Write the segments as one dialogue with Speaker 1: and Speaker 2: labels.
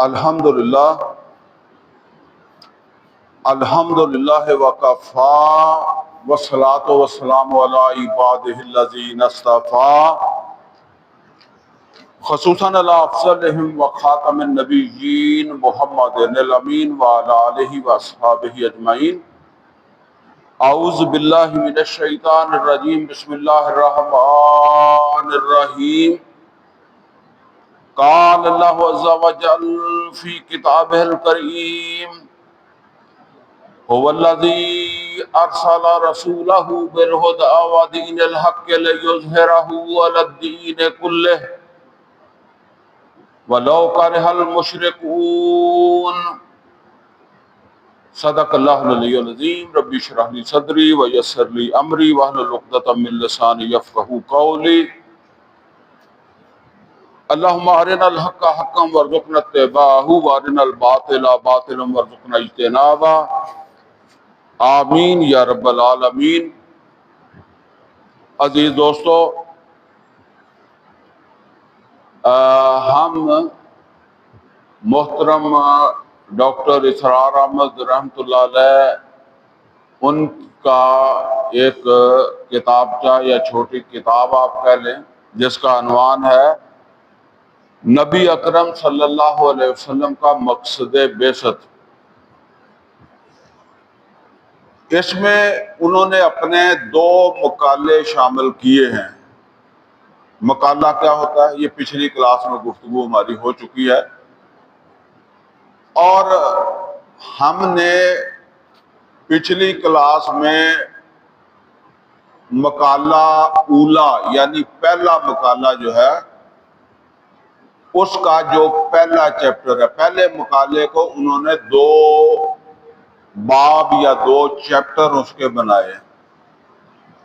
Speaker 1: الحمدللہ الحمدللہ وکفا والصلاة والسلام علی عبادہ الذین اصطفیٰ خصوصاً علی افضلہم وخاتم النبیین محمد الامین وعلی آلہ واصحابہ اجمعین۔ اعوذ باللہ من الشیطان الرجیم، بسم اللہ الرحمن الرحیم۔ قال اللہ عز وجل فی کتابہ الکریم هو الذی ارسل رسولہ بالہدی ودین الحق لیظہرہ علی الدین کلہ ولو کرہ المشرکون۔ صدق اللہ العلی العظیم۔ رب اشرح لی صدری ویسر لی امری واحلل عقدۃ من لسانی یفقہوا قولی۔ اللہم ارنا الحق حقا وارزقنا اتباعہ وارنا الباطل باطلا وارزقنا اجتنابہ، آمین یا رب العالمین۔ عزیز دوستو، ہم محترم ڈاکٹر اسرار احمد رحمۃ اللہ علیہ ان کا ایک کتابچہ یا چھوٹی کتاب آپ کہہ لیں، جس کا عنوان ہے نبی اکرم صلی اللہ علیہ وسلم کا مقصد بعثت۔ اس میں انہوں نے اپنے دو مقالے شامل کیے ہیں۔ مقالہ کیا ہوتا ہے، یہ پچھلی کلاس میں گفتگو ہماری ہو چکی ہے، اور ہم نے پچھلی کلاس میں مقالہ اولا یعنی پہلا مقالہ جو ہے اس کا جو پہلا چیپٹر ہے، پہلے مقالے کو انہوں نے دو باب یا دو چیپٹر اس کے بنائے،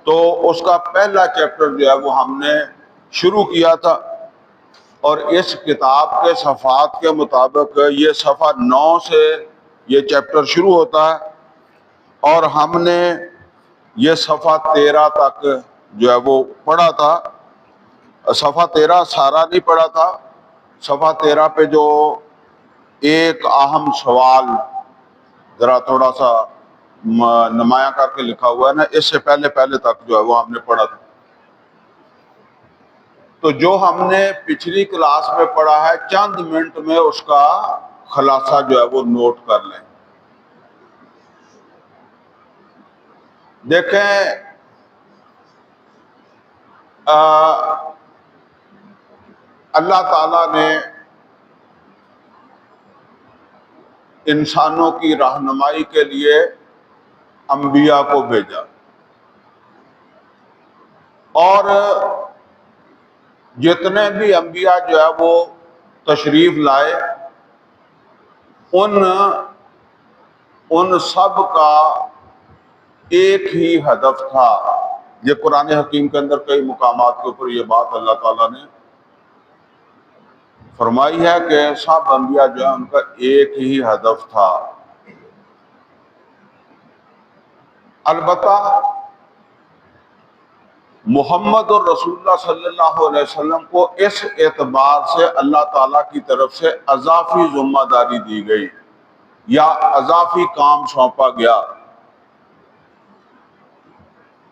Speaker 1: تو اس کا پہلا چیپٹر جو ہے وہ ہم نے شروع کیا تھا، اور اس کتاب کے صفحات کے مطابق یہ صفحہ 9 سے یہ چیپٹر شروع ہوتا ہے، اور ہم نے یہ صفحہ 13 تک جو ہے وہ پڑھا تھا۔ صفحہ 13 سارا نہیں پڑھا تھا، صفحہ 13 پہ جو ایک اہم سوال ذرا تھوڑا سا نمایاں کر کے لکھا ہوا ہے نا، اس سے پہلے تک جو ہے وہ ہم نے پڑھا تھا۔ تو جو ہم نے پچھلی کلاس میں پڑھا ہے، چند منٹ میں اس کا خلاصہ جو ہے وہ نوٹ کر لیں۔ دیکھیں، اللہ تعالیٰ نے انسانوں کی رہنمائی کے لیے انبیاء کو بھیجا، اور جتنے بھی انبیاء جو ہے وہ تشریف لائے، ان سب کا ایک ہی ہدف تھا۔ یہ قرآن حکیم کے اندر کئی مقامات کے اوپر یہ بات اللہ تعالیٰ نے فرمائی ہے کہ سب انبیاء جو ہے ان کا ایک ہی ہدف تھا۔ البتہ محمد الرسول اللہ صلی اللہ علیہ وسلم کو اس اعتبار سے اللہ تعالیٰ کی طرف سے اضافی ذمہ داری دی گئی یا اضافی کام سونپا گیا،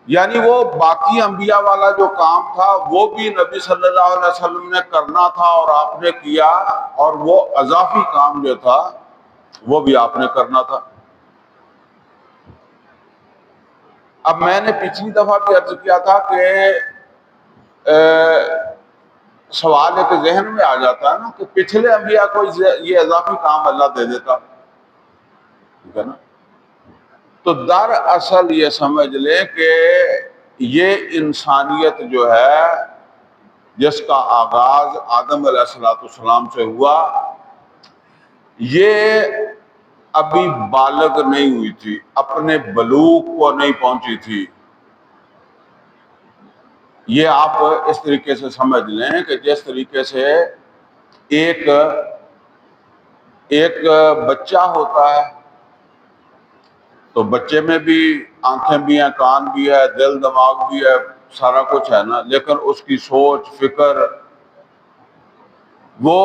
Speaker 1: یعنی وہ باقی انبیاء والا جو کام تھا وہ بھی نبی صلی اللہ علیہ وسلم نے کرنا تھا اور آپ نے کیا، اور وہ اضافی کام جو تھا وہ بھی آپ نے کرنا تھا۔ اب میں نے پچھلی دفعہ بھی عرض کیا تھا کہ سوال ایک ذہن میں آ جاتا ہے نا کہ پچھلے انبیاء کو یہ اضافی کام اللہ دے دیتا، ٹھیک ہے نا؟ تو دراصل یہ سمجھ لیں کہ یہ انسانیت جو ہے جس کا آغاز آدم علیہ السلام سے ہوا، یہ ابھی بالغ نہیں ہوئی تھی، اپنے بلوغ کو نہیں پہنچی تھی۔ یہ آپ اس طریقے سے سمجھ لیں کہ جس طریقے سے ایک بچہ ہوتا ہے، تو بچے میں بھی آنکھیں بھی ہیں، کان بھی ہے، دل دماغ بھی ہے، سارا کچھ ہے نا، لیکن اس کی سوچ فکر وہ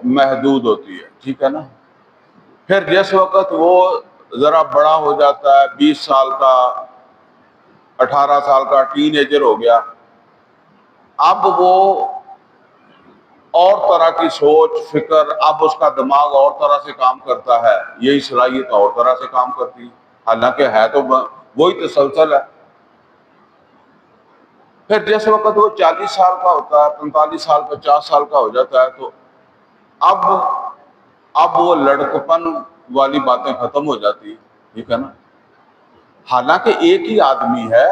Speaker 1: محدود ہوتی ہے، ٹھیک ہے نا۔ پھر جس وقت وہ ذرا بڑا ہو جاتا ہے، 20 سال کا، 18 سال کا ٹین ایجر ہو گیا، اب وہ اور طرح کی سوچ فکر، اب اس کا دماغ اور طرح سے کام کرتا ہے، یہی صلاحیت اور طرح سے کام کرتی ہے، حالانکہ ہے تو وہی تسلسل ہے۔ پھر جس وقت وہ 40 سال کا ہوتا ہے، 45 سال 50 سال کا ہو جاتا ہے، تو اب وہ لڑکپن والی باتیں ختم ہو جاتی ہیں، ٹھیک ہے نا۔ حالانکہ ایک ہی آدمی ہے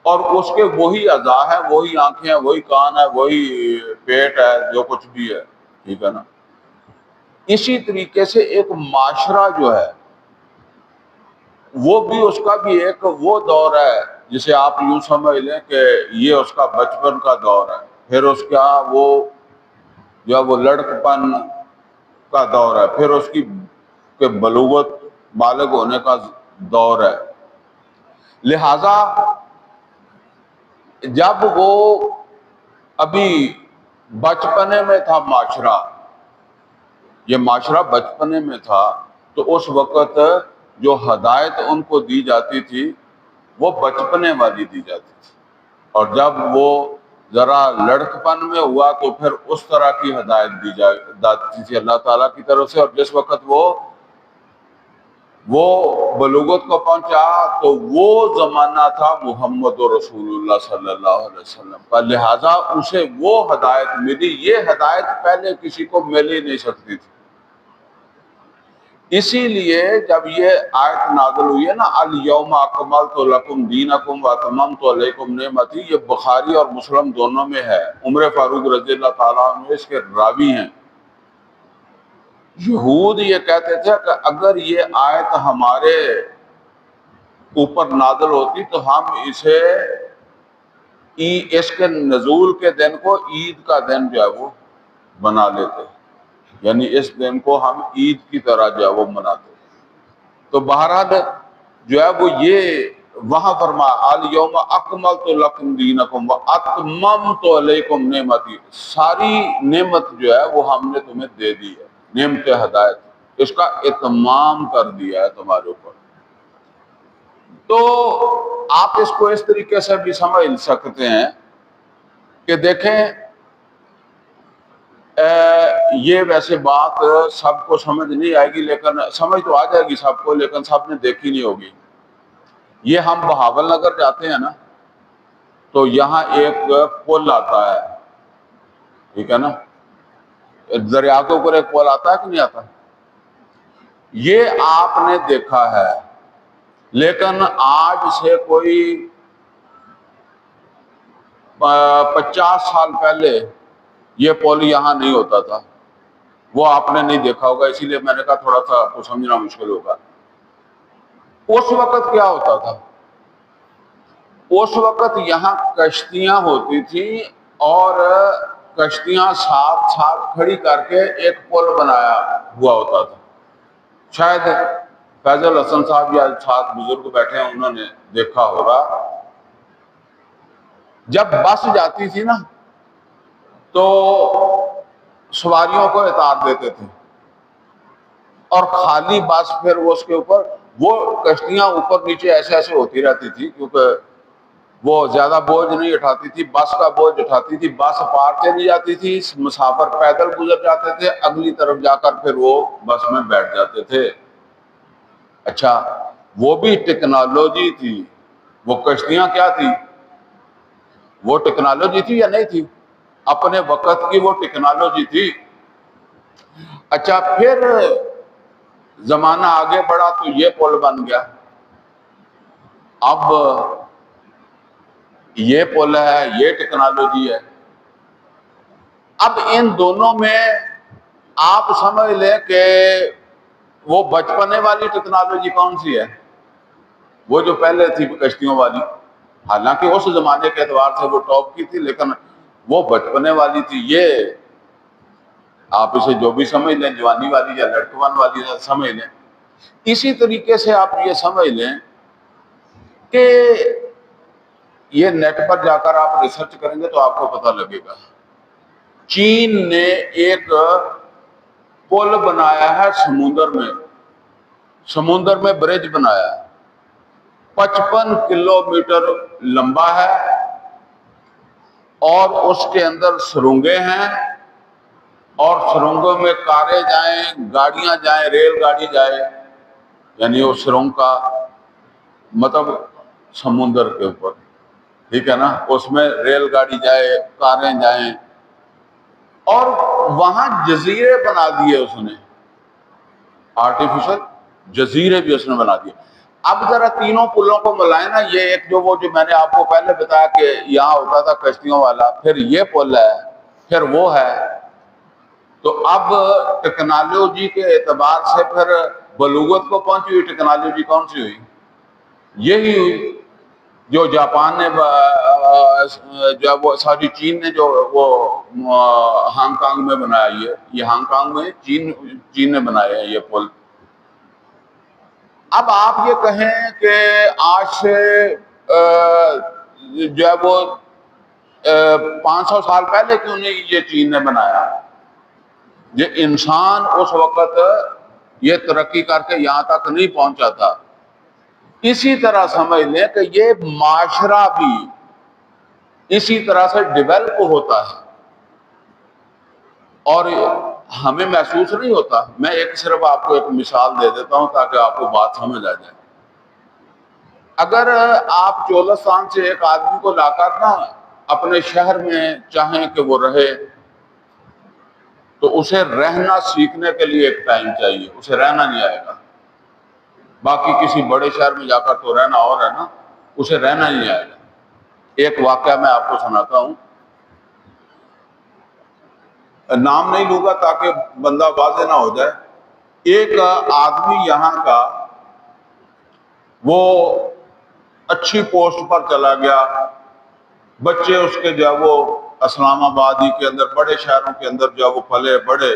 Speaker 1: اور اس کے وہی اعضاء ہے، وہی آنکھیں ہیں، وہی کان ہے، وہی پیٹ ہے، جو کچھ بھی ہے، ٹھیک ہے نا۔ اسی طریقے سے ایک معاشرہ جو ہے وہ بھی، اس کا بھی ایک وہ دور ہے جسے آپ یوں سمجھ لیں کہ یہ اس کا بچپن کا دور ہے، پھر اس کا وہ جو ہے وہ لڑکپن کا دور ہے، پھر اس کی کہ بلوغت بالغ ہونے کا دور ہے۔ لہذا جب وہ ابھی بچپنے میں تھا معاشرہ، یہ معاشرہ بچپنے میں تھا، تو اس وقت جو ہدایت ان کو دی جاتی تھی وہ بچپنے والی دی جاتی تھی، اور جب وہ ذرا لڑکپن میں ہوا تو پھر اس طرح کی ہدایت دی جاتی تھی اللہ تعالیٰ کی طرف سے۔ اور جس وقت وہ بلوغت کو پہنچا تو وہ زمانہ تھا محمد رسول اللہ صلی اللہ علیہ وسلم کا، لہٰذا اسے وہ ہدایت ملی، یہ ہدایت پہلے کسی کو مل ہی نہیں سکتی تھی۔ اسی لیے جب یہ آیت نازل ہوئی ہے نا، الیوم اکملت لکم دینکم واتممت علیکم نعمتی، یہ بخاری اور مسلم دونوں میں ہے، عمر فاروق رضی اللہ تعالیٰ عنہ اس کے راوی ہیں۔ یہود یہ کہتے تھے کہ اگر یہ آیت ہمارے اوپر نازل ہوتی تو ہم اسے اس کے نزول کے دن کو عید کا دن جو ہے وہ بنا لیتے، یعنی اس دن کو ہم عید کی طرح جو ہے وہ مناتے۔ تو بہرحال جو ہے وہ یہ وہاں فرمایا الیوم اکملت لکم دینکم واتممت علیکم نعمتی، ساری نعمت جو ہے وہ ہم نے تمہیں دے دی ہے، نعمت ہدایت، اس کا اتمام کر دیا ہے تمہارے اوپر۔ تو آپ اس کو اس طریقے سے بھی سمجھ سکتے ہیں کہ دیکھیں یہ ویسے بات سب کو سمجھ نہیں آئے گی، لیکن سمجھ تو آ جائے گی سب کو، لیکن سب نے دیکھی نہیں ہوگی۔ یہ ہم بہاول نگر جاتے ہیں نا، تو یہاں ایک پل آتا ہے، ٹھیک ہے نا، دریا کے اوپر ایک پل آتا ہے کہ نہیں آتا؟ یہ آپ نے دیکھا ہے، لیکن آج سے کوئی 50 سال پہلے یہ پل یہاں نہیں ہوتا تھا، وہ آپ نے نہیں دیکھا ہوگا، اسی لیے میں نے کہا تھوڑا سا آپ کو سمجھنا مشکل ہوگا۔ اس وقت کیا ہوتا تھا؟ اس وقت یہاں کشتیاں ہوتی تھیں، اور کشتیاں ساتھ ساتھ کھڑی کر کے ایک پل بنایا ہوا ہوتا تھا۔ شاید فیضل حسن صاحب یا ساتھ بزرگ بیٹھے ہیں، انہوں نے دیکھا ہوگا۔ جب بس جاتی تھی نا تو سواریوں کو اتار دیتے تھے، اور خالی بس پھر اس کے اوپر وہ کشتیاں اوپر نیچے ایسے ایسے ہوتی رہتی تھی، کیونکہ وہ زیادہ بوجھ نہیں اٹھاتی تھی، بس کا بوجھ اٹھاتی تھی، بس پار چلی جاتی تھی، مسافر پیدل گزر جاتے تھے، اگلی طرف جا کر پھر وہ بس میں بیٹھ جاتے تھے۔ اچھا، وہ بھی ٹیکنالوجی تھی، وہ کشتیاں کیا تھی؟ وہ ٹیکنالوجی تھی یا نہیں تھی؟ اپنے وقت کی وہ ٹیکنالوجی تھی۔ اچھا، پھر زمانہ آگے بڑھا تو یہ پل بن گیا، اب یہ پل ہے، یہ ٹیکنالوجی ہے۔ اب ان دونوں میں آپ سمجھ لیں کہ وہ بچپنے والی ٹیکنالوجی کون سی ہے؟ وہ جو پہلے تھی کشتیوں والی، حالانکہ اس زمانے کے اعتبار سے وہ ٹاپ کی تھی، لیکن وہ بچپنے والی تھی۔ یہ آپ اسے جو بھی سمجھ لیں، جوانی والی یا لڑکپن والی سمجھ لیں۔ اسی طریقے سے آپ یہ سمجھ لیں کہ یہ نیٹ پر جا کر آپ ریسرچ کریں گے تو آپ کو پتہ لگے گا چین نے ایک پل بنایا ہے سمندر میں برج بنایا ہے، 55 کلومیٹر لمبا ہے، اور اس کے اندر سرنگیں ہیں، اور سرنگوں میں کاریں جائیں، گاڑیاں جائیں، ریل گاڑی جائے، یعنی وہ سرنگ کا مطلب سمندر کے اوپر، ٹھیک ہے نا، اس میں ریل گاڑی جائے، کاریں جائیں، اور وہاں جزیرے بنا دیے اس نے، آرٹیفیشل جزیرے بھی اس نے بنا دیے۔ اب ذرا تینوں پلوں کو ملائیں نا، یہ ایک جو میں نے آپ کو پہلے بتایا کہ یہاں ہوتا تھا کشتیوں والا، پھر یہ پل ہے، پھر وہ ہے، تو اب ٹیکنالوجی کے اعتبار سے پھر بلوغت کو پہنچی ہوئی ٹیکنالوجی کون سی ہوئی؟ یہی ہوئی جو جاپان نے جو وہ ساری چین نے جو وہ ہانگ کانگ میں بنایا، یہ ہانگ کانگ میں چین نے بنایا ہے یہ پل۔ اب آپ یہ کہیں کہ آج سے جو ہے وہ 500 سال پہلے کیوں نہیں یہ چین نے بنایا؟ یہ انسان اس وقت یہ ترقی کر کے یہاں تک نہیں پہنچا تھا۔ اسی طرح سمجھ لیں کہ یہ معاشرہ بھی اسی طرح سے ڈیولپ ہوتا ہے، اور ہمیں محسوس نہیں ہوتا۔ میں صرف آپ کو ایک مثال دے دیتا ہوں تاکہ آپ کو بات سمجھ آ جائے۔ اگر آپ چولستان سے ایک آدمی کو لا کر نا اپنے شہر میں چاہیں کہ وہ رہے، تو اسے رہنا سیکھنے کے لیے ایک ٹائم چاہیے، اسے رہنا نہیں آئے گا۔ باقی کسی بڑے شہر میں جا کر تو رہنا اور ہے نا، اسے رہنا نہیں آئے گا۔ ایک واقعہ میں آپ کو سناتا ہوں، نام نہیں لوں گا تاکہ بندہ واضح نہ ہو جائے۔ ایک آدمی یہاں کا وہ اچھی پوسٹ پر چلا گیا، بچے اس کے جو ہے وہ اسلام آباد ہی کے اندر، بڑے شہروں کے اندر جو ہے وہ پلے بڑے۔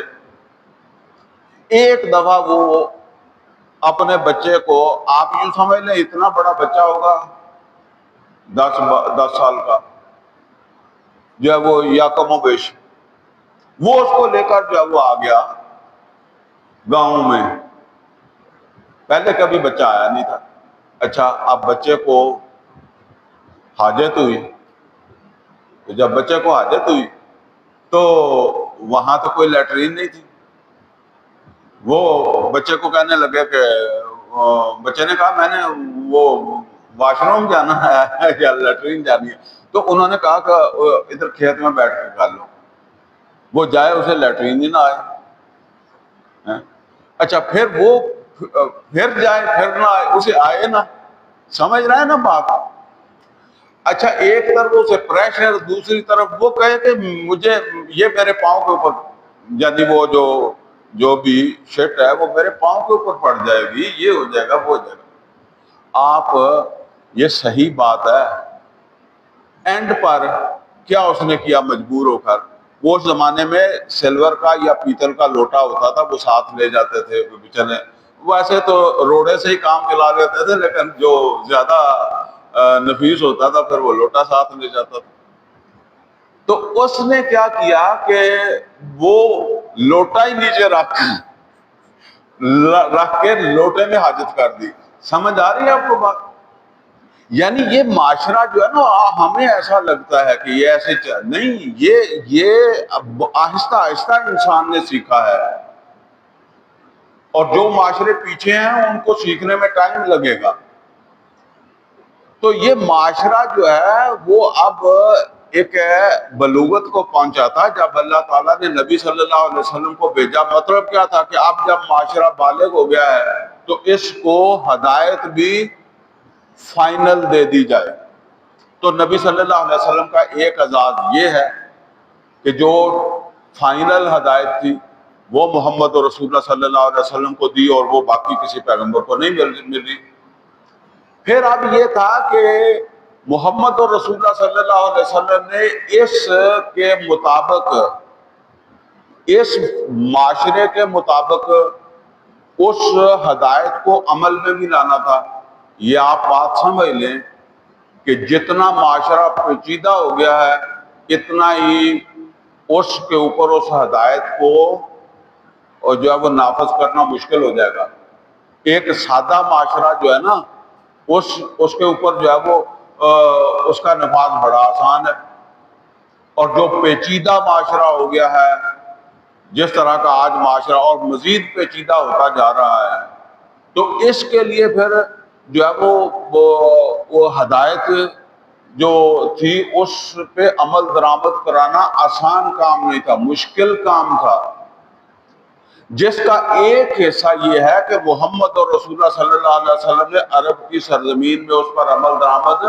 Speaker 1: ایک دفعہ وہ اپنے بچے کو، آپ یوں سمجھ لیں اتنا بڑا بچہ ہوگا 10 سال کا جو ہے وہ، یا کم و بیش، وہ اس کو لے کر جو ہے وہ آ گیا گاؤں میں۔ پہلے کبھی بچہ آیا نہیں تھا۔ اچھا، اب بچے کو حاجت ہوئی، تو جب بچے کو حاجت ہوئی تو وہاں تو کوئی لیٹرین نہیں تھی۔ وہ بچے کو کہنے لگے کہ بچے نے کہا میں نے وہ واش روم جانا ہے یا لیٹرین جانی ہے، تو انہوں نے کہا کہ ادھر کھیت میں بیٹھ کے کر لو۔ وہ جائے، اسے لیٹرین ہی نہ آئے۔ اچھا، پھر وہ پھر جائے، پھر نہ آئے، اسے آئے نہ، سمجھ رہے ہیں نا بات؟ اچھا، ایک طرف اسے پریشر، دوسری طرف وہ کہے کہ مجھے یہ میرے پاؤں کے اوپر، یعنی وہ جو بھی شٹ ہے وہ میرے پاؤں کے اوپر پڑ جائے گی، یہ ہو جائے گا، وہ ہو جائے گا۔ آپ یہ صحیح بات ہے۔ اینڈ پر کیا اس نے کیا؟ مجبور ہو کر، وہ اس زمانے میں سلور کا یا پیتل کا لوٹا ہوتا تھا، وہ ساتھ لے جاتے تھے چلے، ویسے تو روڑے سے ہی کام چلا لیتے تھے، لیکن جو زیادہ نفیس ہوتا تھا پھر وہ لوٹا ساتھ لے جاتا تھا۔ تو اس نے کیا کیا کہ وہ لوٹا ہی نیچے رکھ کے لوٹے میں حاجت کر دی۔ سمجھ آ رہی ہے آپ کو بات؟ یعنی یہ معاشرہ جو ہے نا، ہمیں ایسا لگتا ہے کہ یہ ایسے نہیں، یہ آہستہ آہستہ انسان نے سیکھا ہے، اور جو معاشرے پیچھے ہیں ان کو سیکھنے میں ٹائم لگے گا۔ تو یہ معاشرہ جو ہے وہ اب ایک بلوغت کو پہنچا تھا جب اللہ تعالیٰ نے نبی صلی اللہ علیہ وسلم کو بھیجا۔ مطلب کیا تھا کہ اب جب معاشرہ بالغ ہو گیا ہے تو اس کو ہدایت بھی فائنل دے دی جائے۔ تو نبی صلی اللہ علیہ وسلم کا ایک اعزاز یہ ہے کہ جو فائنل ہدایت تھی وہ محمد رسول اللہ صلی اللہ علیہ وسلم کو دی، اور وہ باقی کسی پیغمبر کو نہیں ملی۔ پھر اب یہ تھا کہ محمد رسول اللہ صلی اللہ علیہ وسلم نے اس کے مطابق، اس معاشرے کے مطابق اس ہدایت کو عمل میں بھی لانا تھا۔ یہ آپ بات سمجھ لیں کہ جتنا معاشرہ پیچیدہ ہو گیا ہے اتنا ہی اس کے اوپر اس ہدایت کو اور جو ہے وہ نافذ کرنا مشکل ہو جائے گا۔ ایک سادہ معاشرہ جو ہے نا اس کے اوپر جو ہے وہ اس کا نفاذ بڑا آسان ہے، اور جو پیچیدہ معاشرہ ہو گیا ہے جس طرح کا آج معاشرہ اور مزید پیچیدہ ہوتا جا رہا ہے، تو اس کے لیے پھر جو ہے وہ ہدایت جو تھی اس پہ عمل درآمد کرانا آسان کام نہیں تھا، مشکل کام تھا، جس کا ایک حصہ یہ ہے کہ محمد اور رسول اللہ صلی اللہ علیہ وسلم نے عرب کی سرزمین میں اس پر عمل درآمد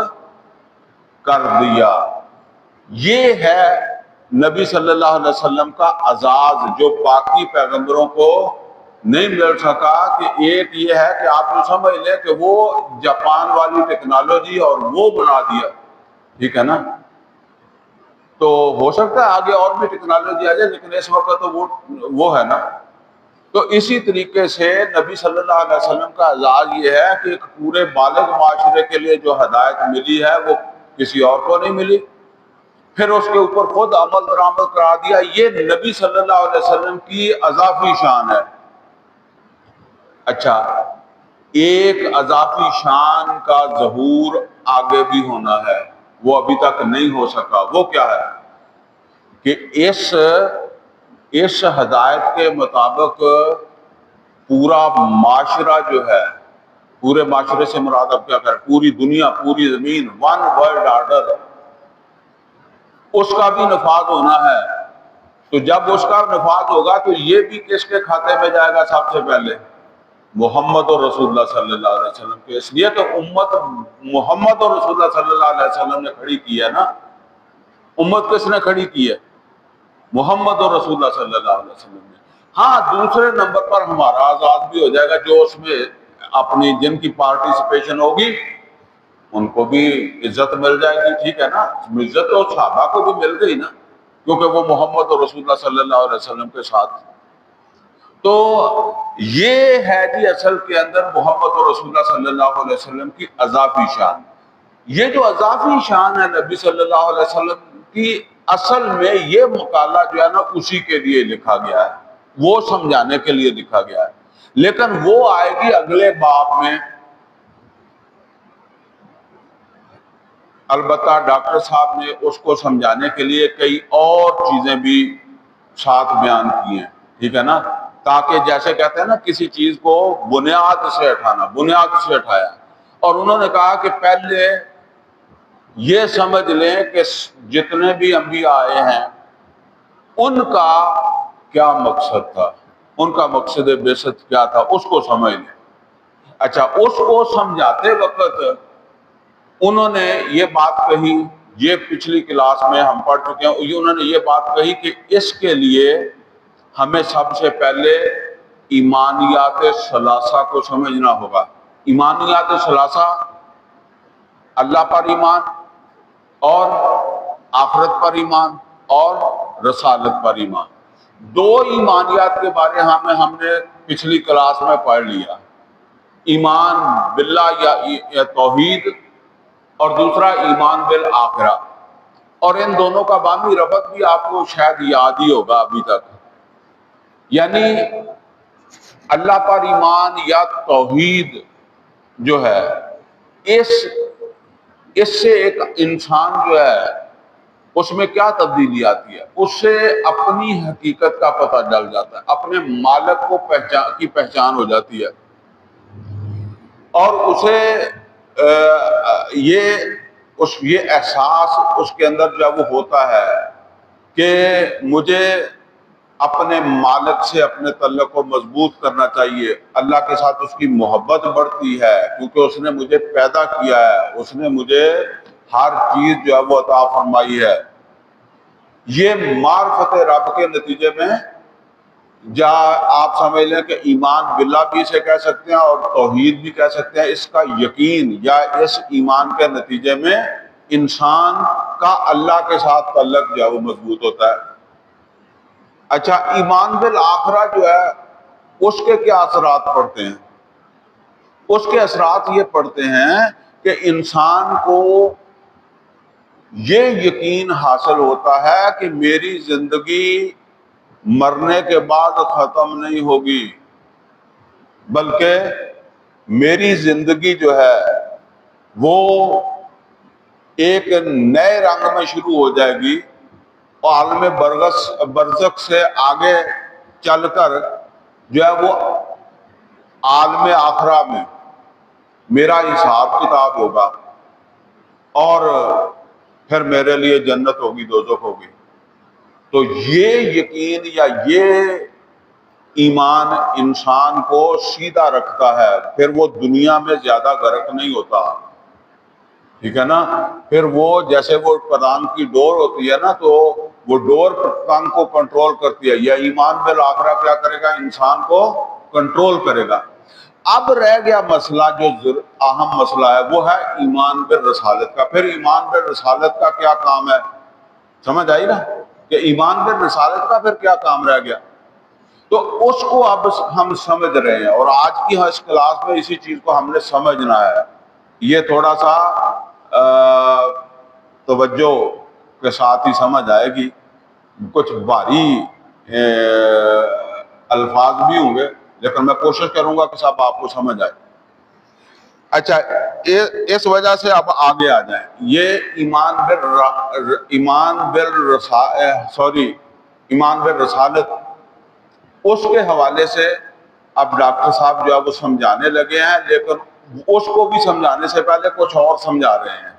Speaker 1: کر دیا۔ یہ ہے نبی صلی اللہ علیہ وسلم کا اعزاز جو باقی پیغمبروں کو نہیں مل سکا، کہ ایک یہ ہے کہ آپ جو سمجھ لیں کہ وہ جاپان والی ٹیکنالوجی اور وہ بنا دیا، ٹھیک ہے نا، تو ہو سکتا ہے آگے اور بھی ٹیکنالوجی آ جائے، لیکن اس وقت تو وہ ہے نا۔ تو اسی طریقے سے نبی صلی اللہ علیہ وسلم کا اعزاز یہ ہے کہ ایک پورے بالغ معاشرے کے لیے جو ہدایت ملی ہے وہ کسی اور کو نہیں ملی، پھر اس کے اوپر خود عمل درآمد کرا دیا۔ یہ نبی صلی اللہ علیہ وسلم کی اضافی شان ہے۔ اچھا، ایک اضافی شان کا ظہور آگے بھی ہونا ہے، وہ ابھی تک نہیں ہو سکا۔ وہ کیا ہے کہ اس ہدایت کے مطابق پورا معاشرہ جو ہے، پورے معاشرے سے مراد اب کیا کریں، پوری دنیا، پوری زمین، ون ورلڈ آرڈر، اس کا بھی نفاذ ہونا ہے۔ تو جب اس کا نفاذ ہوگا تو یہ بھی کس کے کھاتے میں جائے گا؟ سب سے پہلے محمد اور رسول اللہ صلی اللہ علیہ وسلم کے۔ اس لیے تو امت محمد اور رسول اللہ صلی اللہ علیہ وسلم نے کھڑی کی ہے نا۔ امت کس نے کھڑی کی ہے؟ محمد اور رسول اللہ صلی اللہ علیہ وسلم نے۔ ہاں، دوسرے نمبر پر ہمارا آزاد بھی ہو جائے گا، جو اس میں اپنی جن کی پارٹیسپیشن ہوگی ان کو بھی عزت مل جائے گی، ٹھیک ہے نا۔ عزت تو صحابہ کو بھی مل گئی نا، کیونکہ وہ محمد اور رسول اللہ صلی اللہ علیہ وسلم کے ساتھ۔ تو یہ ہے جی اصل کے اندر محمد اور رسول اللہ صلی اللہ علیہ وسلم کی اضافی شان۔ یہ جو اضافی شان ہے نبی صلی اللہ علیہ وسلم کی، اصل میں یہ مقالہ جو ہے نا اسی کے لیے لکھا گیا ہے، وہ سمجھانے کے لیے لکھا گیا ہے، لیکن وہ آئے گی اگلے باب میں۔ البتہ ڈاکٹر صاحب نے اس کو سمجھانے کے لیے کئی اور چیزیں بھی ساتھ بیان کی ہیں، ٹھیک ہے نا، تاکہ جیسے کہتے ہیں نا کسی چیز کو بنیاد سے اٹھانا، بنیاد سے اٹھایا۔ اور انہوں نے کہا کہ پہلے یہ سمجھ لیں کہ جتنے بھی انبیاء آئے ہیں ان کا کیا مقصد تھا، ان کا مقصد بعثت کیا تھا، اس کو سمجھ لیں۔ اچھا، اس کو سمجھاتے وقت انہوں نے یہ بات کہی، یہ پچھلی کلاس میں ہم پڑھ چکے ہیں، انہوں نے یہ بات کہی کہ اس کے لیے ہمیں سب سے پہلے ایمانیات ثلاثہ کو سمجھنا ہوگا۔ ایمانیات ثلاثہ، اللہ پر ایمان، اور آخرت پر ایمان، اور رسالت پر ایمان۔ دو ایمانیات کے بارے میں ہم نے پچھلی کلاس میں پڑھ لیا، ایمان باللہ یا توحید، اور دوسرا ایمان بالآخرہ، اور ان دونوں کا باہمی ربط بھی آپ کو شاید یاد ہی ہوگا ابھی تک۔ یعنی اللہ پر ایمان یا توحید جو ہے، اس سے ایک انسان جو ہے اس میں کیا تبدیلی آتی ہے؟ اس سے اپنی حقیقت کا پتہ چل جاتا ہے، اپنے مالک کو کی پہچان ہو جاتی ہے، اور اسے یہ احساس اس کے اندر جب وہ ہوتا ہے کہ مجھے اپنے مالک سے اپنے تعلق کو مضبوط کرنا چاہیے، اللہ کے ساتھ اس کی محبت بڑھتی ہے، کیونکہ اس نے مجھے پیدا کیا ہے، اس نے مجھے ہر چیز جو ہے وہ عطا فرمائی ہے۔ یہ معرفت رب کے نتیجے میں آپ سمجھ لیں کہ ایمان باللہ بھی اسے کہہ سکتے ہیں اور توحید بھی کہہ سکتے ہیں۔ اس کا یقین یا اس ایمان کے نتیجے میں انسان کا اللہ کے ساتھ تعلق جو ہے وہ مضبوط ہوتا ہے۔ اچھا، ایمان بالآخرہ جو ہے اس کے کیا اثرات پڑتے ہیں؟ اس کے اثرات یہ پڑتے ہیں کہ انسان کو یہ یقین حاصل ہوتا ہے کہ میری زندگی مرنے کے بعد ختم نہیں ہوگی، بلکہ میری زندگی جو ہے وہ ایک نئے رنگ میں شروع ہو جائے گی، عالم برزخ سے آگے چل کر جو ہے وہ عالم آخرہ میں میرا حساب کتاب ہوگا، اور پھر میرے لیے جنت ہوگی، دوزخ ہوگی۔ تو یہ یقین یا یہ ایمان انسان کو سیدھا رکھتا ہے، پھر وہ دنیا میں زیادہ غرق نہیں ہوتا، ٹھیک ہے نا۔ پھر وہ جیسے وہ پتنگ کی ڈور ہوتی ہے نا، تو وہ ڈور پتنگ کو کنٹرول کرتی ہے، یا ایمان بالآخرہ کیا کرے گا، انسان کو کنٹرول کرے گا۔ اب رہ گیا مسئلہ جو اہم مسئلہ ہے، وہ ہے ایمان بالرسالت کا۔ پھر ایمان بالرسالت کا کیا کام ہے، سمجھ آئی نا، کہ ایمان بالرسالت کا پھر کیا کام رہ گیا، تو اس کو اب ہم سمجھ رہے ہیں، اور آج کی اس کلاس میں اسی چیز کو ہم نے سمجھنا ہے۔ یہ تھوڑا سا توجہ کے ساتھ ہی سمجھ آئے گی، کچھ بھاری الفاظ بھی ہوں گے، لیکن میں کوشش کروں گا کہ سب آپ کو سمجھ آئے۔ اچھا، اس وجہ سے اب آگے آ جائیں۔ یہ ایمان بالرسالت، اس کے حوالے سے اب ڈاکٹر صاحب جو ہے وہ سمجھانے لگے ہیں، لیکن اس کو بھی سمجھانے سے پہلے کچھ اور سمجھا رہے ہیں۔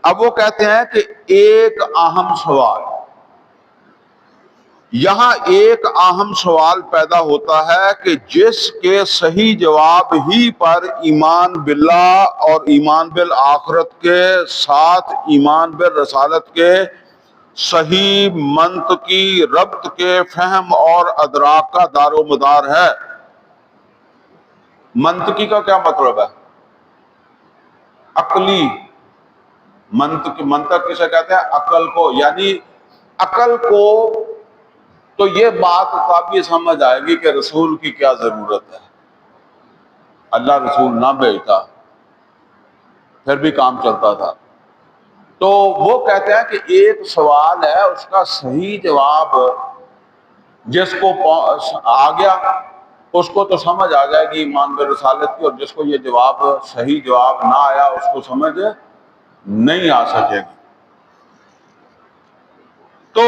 Speaker 1: اب وہ کہتے ہیں کہ ایک اہم سوال، یہاں ایک اہم سوال پیدا ہوتا ہے کہ جس کے صحیح جواب ہی پر ایمان باللہ اور ایمان بالآخرت کے ساتھ ایمان بالرسالت کے صحیح منطقی ربط کے فہم اور ادراک کا دار و مدار ہے۔ منطقی کا کیا مطلب ہے، عقلی، منطق کسے کہتے ہیں، عقل کو، یعنی عقل کو تو یہ بات تب یہ سمجھ آئے گی کہ رسول کی کیا ضرورت ہے، اللہ رسول نہ بھیجتا پھر بھی کام چلتا تھا۔ تو وہ کہتے ہیں کہ ایک سوال ہے، اس کا صحیح جواب جس کو آ گیا اس کو تو سمجھ آ جائے گی ایمان بالرسالت کی، اور جس کو یہ جواب صحیح جواب نہ آیا اس کو سمجھ نہیں آ سکے گی۔ تو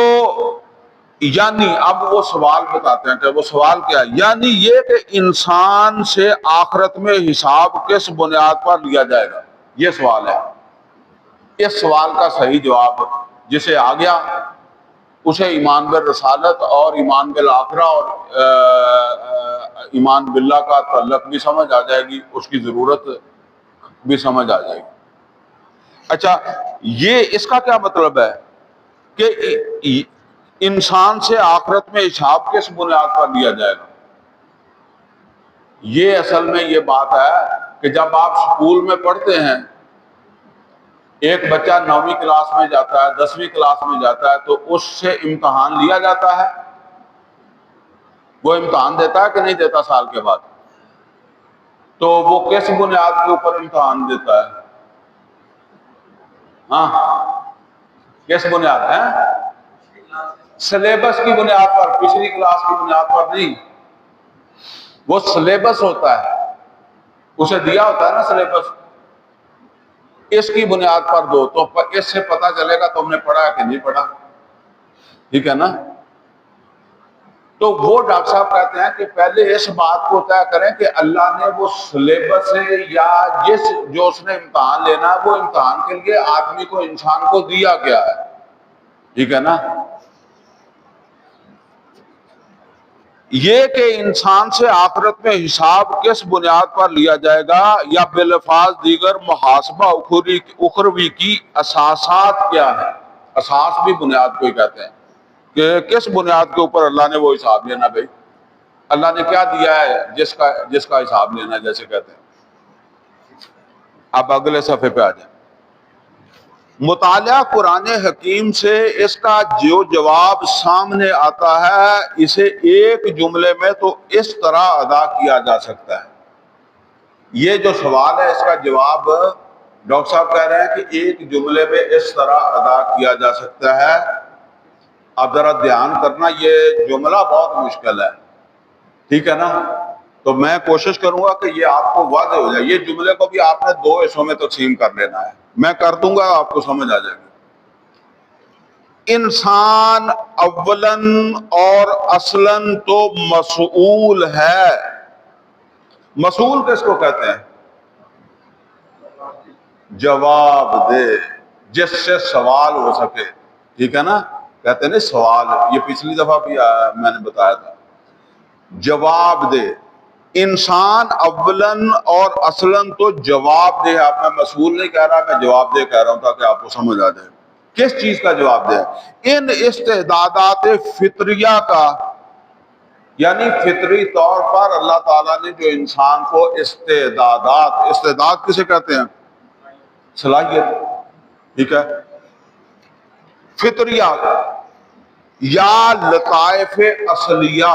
Speaker 1: یعنی اب وہ سوال بتاتے ہیں کہ وہ سوال کیا ہے، یعنی یہ کہ انسان سے آخرت میں حساب کس بنیاد پر لیا جائے گا، یہ سوال ہے۔ اس سوال کا صحیح جواب جسے آ گیا اسے ایمان بالرسالت اور ایمان بالآخرہ اور ایمان باللہ کا تعلق بھی سمجھ آ جائے گی، اس کی ضرورت بھی سمجھ آ جائے گی۔ اچھا، یہ اس کا کیا مطلب ہے کہ انسان سے آخرت میں حساب کس بنیاد پر لیا جائے گا؟ یہ اصل میں یہ بات ہے کہ جب آپ اسکول میں پڑھتے ہیں، ایک بچہ 9ویں کلاس میں جاتا ہے، 10ویں کلاس میں جاتا ہے، تو اس سے امتحان لیا جاتا ہے، وہ امتحان دیتا ہے کہ نہیں دیتا سال کے بعد؟ تو وہ کس بنیاد کے اوپر امتحان دیتا ہے؟ ہاں، کس بنیاد ہے؟ سلیبس کی بنیاد پر، پچھلی کلاس کی بنیاد پر نہیں۔ وہ سلیبس ہوتا ہے، اسے دیا ہوتا ہے نا سلیبس، اس کی بنیاد پر دو، تو اس سے پتہ چلے گا تم نے پڑھا ہے کہ نہیں پڑھا، ٹھیک ہے نا۔ تو وہ ڈاکٹر صاحب کہتے ہیں کہ پہلے اس بات کو طے کریں کہ اللہ نے وہ سلیبس ہے یا جو اس نے امتحان لینا ہے، وہ امتحان کے لیے آدمی کو، انسان کو دیا گیا ہے، ٹھیک ہے نا۔ یہ کہ انسان سے آخرت میں حساب کس بنیاد پر لیا جائے گا، یا بالفاظ دیگر محاسبہ اخروی کی اساسات کیا ہے، اساس بھی بنیاد کو ہی کہتے ہیں، کہ کس بنیاد کے اوپر اللہ نے وہ حساب لینا، بھائی اللہ نے کیا دیا ہے جس کا حساب لینا ہے، جیسے کہتے ہیں۔ اب اگلے صفحے پہ آ جائیں۔ مطالعہ قرآن حکیم سے اس کا جو جواب سامنے آتا ہے، اسے ایک جملے میں تو اس طرح ادا کیا جا سکتا ہے۔ یہ جو سوال ہے اس کا جواب ڈاکٹر صاحب کہہ رہے ہیں کہ ایک جملے میں اس طرح ادا کیا جا سکتا ہے. اب ذرا دھیان کرنا، یہ جملہ بہت مشکل ہے، ٹھیک ہے نا؟ تو میں کوشش کروں گا کہ یہ آپ کو واضح ہو جائے. یہ جملے کو بھی آپ نے دو حصوں میں تقسیم کر لینا ہے، میں کر دوں گا، آپ کو سمجھ آ جائے گی. انسان اولاً اور اصلاً تو مسئول ہے. مسئول کس کو کہتے ہیں؟ جواب دے، جس سے سوال ہو سکے، ٹھیک ہے نا؟ کہتے ہیں نا سوال، یہ پچھلی دفعہ بھی میں نے بتایا تھا. جواب دے. انسان اولاً اور اصلاً تو جواب دے. اب میں مسئول نہیں کہہ رہا، میں جواب دے کہہ رہا ہوں تاکہ آپ کو سمجھ آ جائے. کس چیز کا جواب دے؟ ان استعدادات فطریہ کا، یعنی فطری طور پر اللہ تعالیٰ نے جو انسان کو استعدادات، استعداد کسے کہتے ہیں؟ صلاحیت، ٹھیک ہے؟ فطریہ یا لطائف اصلیہ.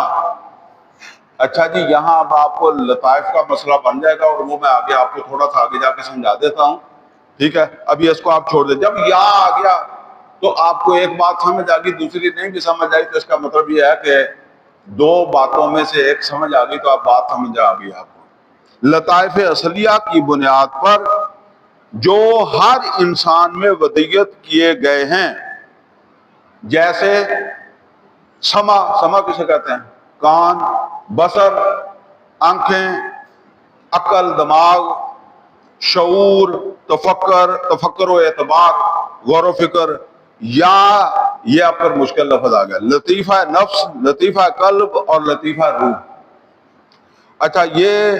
Speaker 1: اچھا جی، یہاں اب آپ کو لطائف کا مسئلہ بن جائے گا، اور وہ میں آگے آپ کو تھوڑا سا آگے جا کے سمجھا دیتا ہوں، ٹھیک ہے؟ ابھی اس کو آپ چھوڑ دیں. جب یا آ گیا تو آپ کو ایک بات سمجھ آ گئی، دوسری نہیں بھی سمجھ آئی، تو اس کا مطلب یہ ہے کہ دو باتوں میں سے ایک سمجھ آ گئی تو آپ بات سمجھ آ گئی آپ کو. لطائف اصلیہ کی بنیاد پر جو ہر انسان میں ودیت کیے گئے ہیں، جیسے سما کسے کہتے ہیں؟ کان، بصر، آنکھیں، عقل، دماغ، شعور، تفکر و اعتبار، غور و فکر. یا یہ آپ پر مشکل لفظ آ گیا، لطیفہ نفس، لطیفہ قلب اور لطیفہ روح. اچھا، یہ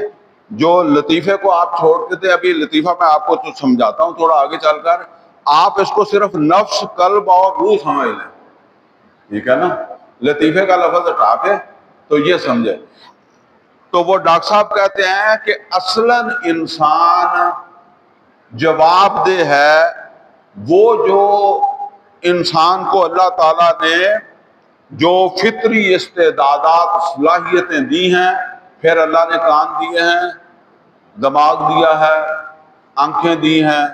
Speaker 1: جو لطیفے کو آپ چھوڑ کے تھے، ابھی لطیفہ میں آپ کو تو سمجھاتا ہوں تھوڑا آگے چل کر. آپ اس کو صرف نفس، قلب اور روح سمجھ لیں، ٹھیک ہے نا؟ لطیفے کا لفظ ہٹا کے تو یہ سمجھے. تو وہ ڈاکٹر صاحب کہتے ہیں کہ اصلاً انسان جواب دہ ہے. وہ جو انسان کو اللہ تعالیٰ نے جو فطری استعدادات، صلاحیتیں دی ہیں، پھر اللہ نے کان دیے ہیں، دماغ دیا ہے، آنکھیں دی ہیں،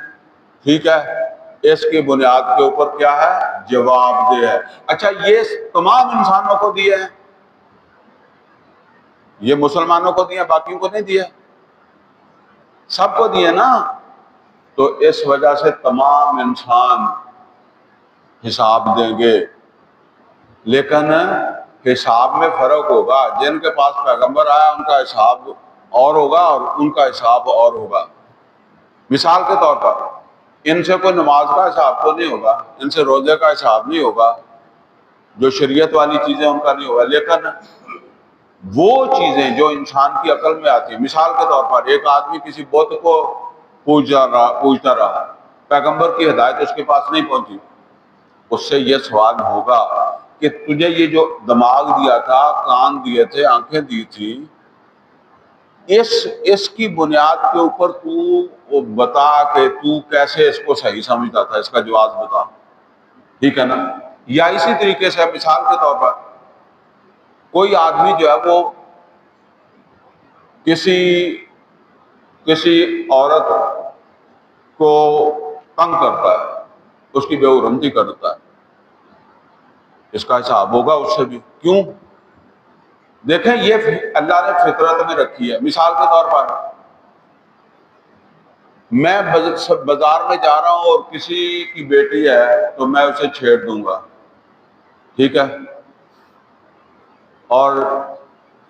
Speaker 1: ٹھیک ہے؟ اس کی بنیاد کے اوپر کیا ہے؟ جواب دہ ہے. اچھا، یہ تمام انسانوں کو دیے ہیں؟ یہ مسلمانوں کو دیے، باقیوں کو نہیں دیے؟ سب کو دیے نا. تو اس وجہ سے تمام انسان حساب دیں گے، لیکن حساب میں فرق ہوگا. جن کے پاس پیغمبر آیا ان کا حساب اور ہوگا اور ان کا حساب اور ہوگا. مثال کے طور پر ان سے کوئی نماز کا حساب تو نہیں ہوگا، ان سے روزے کا حساب نہیں ہوگا، جو شریعت والی چیزیں ان کا نہیں ہوگا، لیکن وہ چیزیں جو انسان کی عقل میں آتی ہیں. مثال کے طور پر ایک آدمی کسی بت کو پوجتا رہا، پیغمبر کی ہدایت اس کے پاس نہیں پہنچی، اس سے یہ سوال ہوگا کہ تجھے یہ جو دماغ دیا تھا، کان دیے تھے، آنکھیں دی تھی، اس کی بنیاد کے اوپر تو بتا کہ تو کیسے اس کو صحیح سمجھتا تھا، اس کا جواز بتا، ٹھیک ہے نا؟ یا اسی طریقے سے مثال کے طور پر کوئی آدمی جو ہے وہ کسی عورت کو تنگ کرتا ہے، اس کی بے حرمتی کرتا ہے، اس کا حساب ہوگا اس سے بھی. کیوں؟ دیکھیں، یہ اللہ نے فطرت میں رکھی ہے. مثال کے طور پر میں بازار میں جا رہا ہوں اور کسی کی بیٹی ہے تو میں اسے چھیڑ دوں گا، ٹھیک ہے؟ اور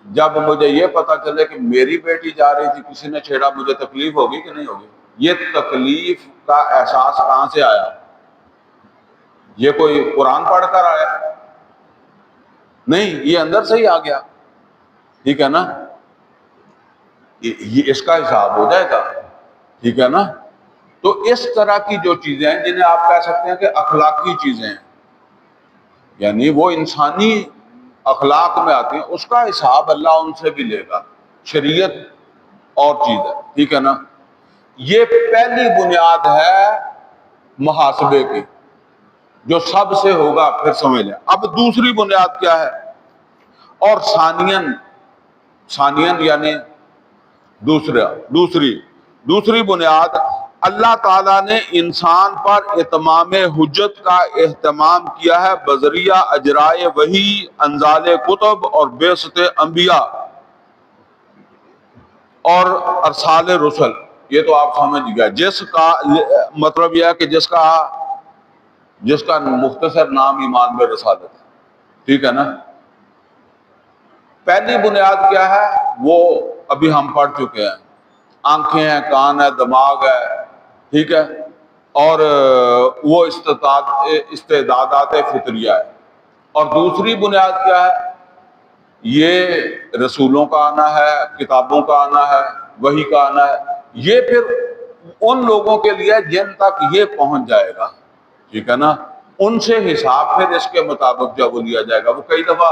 Speaker 1: جب مجھے یہ پتا چلے کہ میری بیٹی جا رہی تھی، کسی نے چھیڑا، مجھے تکلیف ہوگی کہ نہیں ہوگی؟ یہ تکلیف کا احساس کہاں سے آیا؟ یہ کوئی قرآن پڑھ کر آیا؟ نہیں، یہ اندر سے ہی آ گیا، ٹھیک ہے نا؟ یہ اس کا حساب ہو جائے گا، ٹھیک ہے نا؟ تو اس طرح کی جو چیزیں ہیں جنہیں آپ کہہ سکتے ہیں کہ اخلاقی چیزیں ہیں، یعنی وہ انسانی اخلاق میں آتی ہیں، اس کا حساب اللہ ان سے بھی لے گا. شریعت اور چیز ہے، ٹھیک ہے نا؟ یہ پہلی بنیاد ہے محاسبے کی، جو سب سے ہوگا، پھر سمجھ لیں. اب دوسری بنیاد کیا ہے؟ اور ثانین یعنی دوسری بنیاد اللہ تعالیٰ نے انسان پر اتمام حجت کا اہتمام کیا ہے بذریعہ اجرائے وحی، انزال کتب اور بعثت انبیاء اور ارسال رسل۔ یہ تو آپ سمجھ گیا، جس کا مطلب یہ ہے کہ جس کا مختصر نام ایمان میں رسالت ہے، ٹھیک ہے نا۔ پہلی بنیاد کیا ہے وہ ابھی ہم پڑھ چکے ہیں، آنکھیں ہیں، کان ہے، دماغ ہے، ٹھیک ہے، اور وہ استعدادات فطریہ ہے۔ اور دوسری بنیاد کیا ہے؟ یہ رسولوں کا آنا ہے، کتابوں کا آنا ہے، وحی کا آنا ہے۔ یہ پھر ان لوگوں کے لیے جن تک یہ پہنچ جائے گا، ٹھیک ہے نا، ان سے حساب پھر اس کے مطابق جب وہ لیا جائے گا۔ وہ کئی دفعہ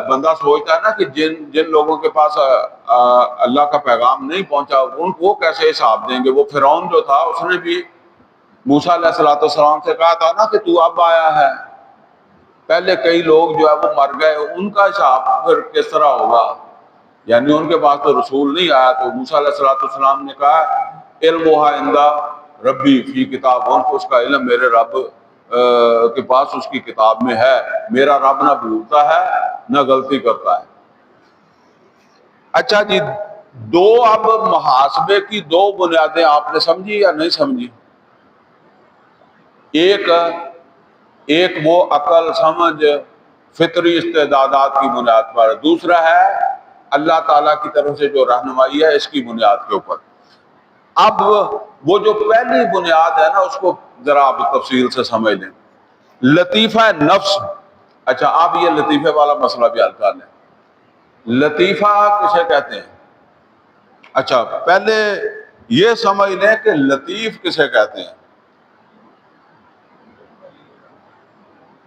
Speaker 1: بندہ سوچتا ہے نا کہ جن لوگوں کے پاس اللہ کا پیغام نہیں پہنچا ان کو کیسے حساب دیں گے۔ وہ فرعون جو تھا اس نے بھی موسیٰ علیہ السلام سے کہا تھا نا کہ تو اب آیا ہے، پہلے کئی لوگ جو ہے وہ مر گئے، ان کا حساب پھر کس طرح ہوگا؟ یعنی ان کے پاس تو رسول نہیں آیا۔ تو موسیٰ علیہ السلام نے کہا علمھا عندہ ربی فی کتاب، ان کو اس کا علم میرے رب کے پاس اس کی کتاب میں ہے، میرا رب نہ بھولتا ہے نہ غلطی کرتا ہے۔ اچھا جی، اب محاسبے کی دو بنیادیں آپ نے سمجھی یا نہیں سمجھی؟ ایک وہ عقل سمجھ فطری استعدادات کی بنیاد پر، دوسرا ہے اللہ تعالیٰ کی طرف سے جو رہنمائی ہے اس کی بنیاد کے اوپر۔ اب وہ جو پہلی بنیاد ہے نا اس کو ذرا آپ تفصیل سے سمجھ لیں، لطیفہ نفس۔ اچھا آپ یہ لطیفے والا مسئلہ بھی حل کر لیں، لطیفہ کسے کہتے ہیں؟ اچھا پہلے یہ سمجھ لیں کہ لطیف کسے کہتے ہیں،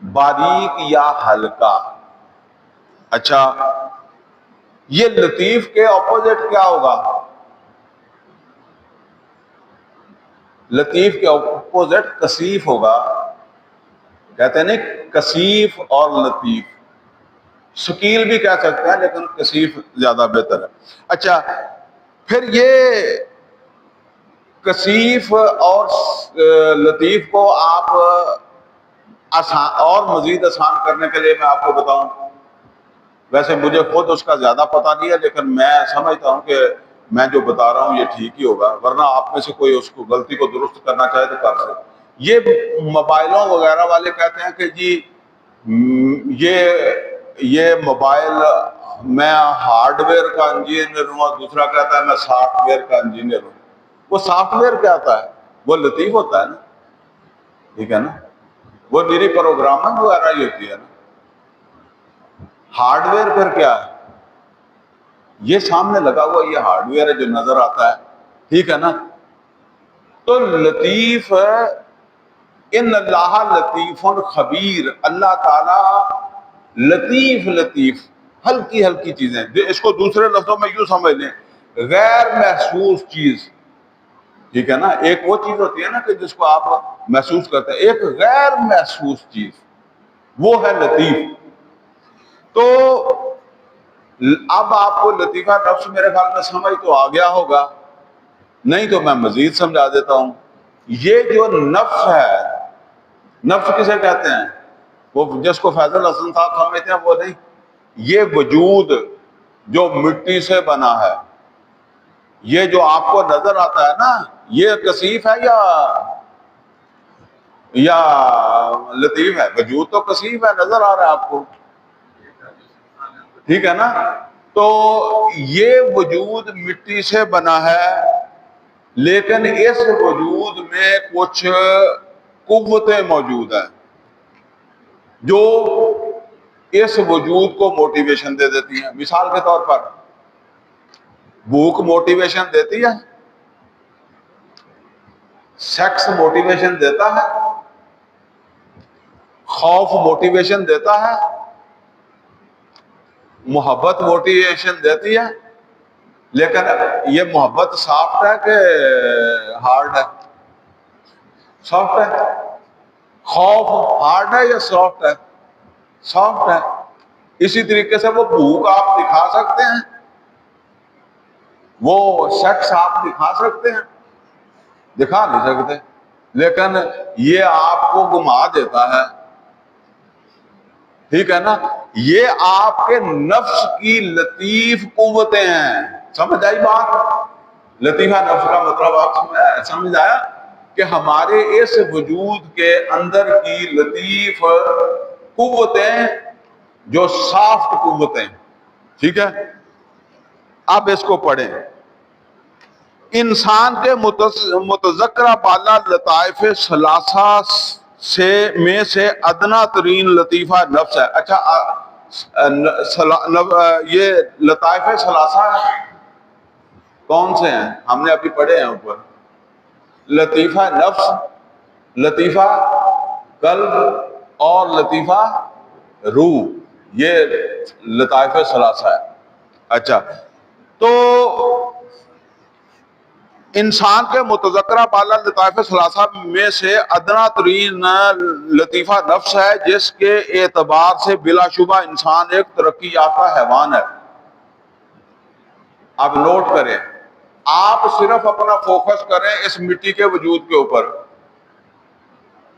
Speaker 1: باریک یا ہلکا۔ اچھا یہ لطیف کے اپوزٹ کیا ہوگا؟ لطیف کے اپوزٹ کثیف ہوگا، کہتے ہیں نہیں کثیف اور لطیف، ثقیل بھی کہہ سکتے ہیں لیکن کثیف زیادہ بہتر ہے۔ اچھا پھر یہ کثیف اور لطیف کو آپ آسان اور مزید آسان کرنے کے لیے میں آپ کو بتاؤں، ویسے مجھے خود اس کا زیادہ پتہ نہیں ہے لیکن میں سمجھتا ہوں کہ میں جو بتا رہا ہوں یہ ٹھیک ہی ہوگا، ورنہ آپ میں سے کوئی اس کو غلطی کو درست کرنا چاہے تو کر سکے۔ یہ موبائلوں وغیرہ والے کہتے ہیں کہ جی یہ موبائل میں ہارڈ ویئر کا انجینئر ہوں، اور دوسرا کہتا ہے میں سافٹ ویئر کا انجینئر ہوں۔ وہ سافٹ ویئر کیا ہوتا ہے؟ وہ لطیف ہوتا ہے نا، ٹھیک ہے نا، وہ میری پروگرامنگ وغیرہ ہی ہوتی ہے نا۔ ہارڈ ویئر پھر کیا ہے؟ یہ سامنے لگا ہوا یہ ہارڈ ویئر ہے جو نظر آتا ہے، ٹھیک ہے نا۔ تو لطیف، ان اللہ لطیف خبیر، اللہ تعالی لطیف ہلکی ہلکی چیزیں، اس کو دوسرے لفظوں میں یوں سمجھ لیں غیر محسوس چیز، ٹھیک ہے نا۔ ایک وہ چیز ہوتی ہے نا کہ جس کو آپ محسوس کرتے ہیں، ایک غیر محسوس چیز وہ ہے لطیف۔ تو اب آپ کو لطیفہ نفس میرے خیال میں سمجھ تو آ گیا ہوگا، نہیں تو میں مزید سمجھا دیتا ہوں۔ یہ جو نفس ہے، نفس کسے کہتے ہیں؟ وہ جس کو فیضل حسن صاحب سمجھتے ہیں وہ نہیں، یہ وجود جو مٹی سے بنا ہے، یہ جو آپ کو نظر آتا ہے نا، یہ کثیف ہے یا لطیف ہے؟ وجود تو کثیف ہے، نظر آ رہا ہے آپ کو، ٹھیک ہے نا۔ تو یہ وجود مٹی سے بنا ہے، لیکن اس وجود میں کچھ قوتیں موجود ہیں جو اس وجود کو موٹیویشن دے دیتی ہیں۔ مثال کے طور پر بھوک موٹیویشن دیتی ہے، سیکس موٹیویشن دیتا ہے، خوف موٹیویشن دیتا ہے، محبت موٹیویشن دیتی ہے، لیکن یہ محبت سافٹ ہے کہ ہارڈ ہے؟ سافٹ ہے۔ خوف ہارڈ ہے یا سافٹ ہے؟ سافٹ ہے۔ اسی طریقے سے وہ بھوک آپ دکھا سکتے ہیں، وہ سیکس آپ دکھا سکتے ہیں، دکھا نہیں سکتے، لیکن یہ آپ کو گما دیتا ہے، ٹھیک ہے نا؟ یہ آپ کے نفس کی لطیف قوتیں ہیں. سمجھ آئی بات؟ لطیفہ نفس کا مطلب آپ سمجھ آیا کہ ہمارے اس وجود کے اندر کی لطیف قوتیں، جو سافٹ قوتیں، ٹھیک ہے؟ اب اس کو پڑھیں. انسان کے متذکرہ بالا لطائف ثلاثہ میں سے ادنا ترین لطیفہ نفس ہے. اچھا، یہ لطائف ثلاثہ کون سے ہیں؟ ہم نے ابھی پڑھے ہیں اوپر. لطیفہ نفس، لطیفہ قلب اور لطیفہ روح، یہ لطائف ثلاثہ ہے. اچھا، تو انسان کے متذکرہ بالا لطائف ثلاثہ میں سے ادنا ترین لطیفہ نفس ہے، جس کے اعتبار سے بلا شبہ انسان ایک ترقی یافتہ حیوان ہے. اب نوٹ کریں، آپ صرف اپنا فوکس کریں اس مٹی کے وجود کے اوپر.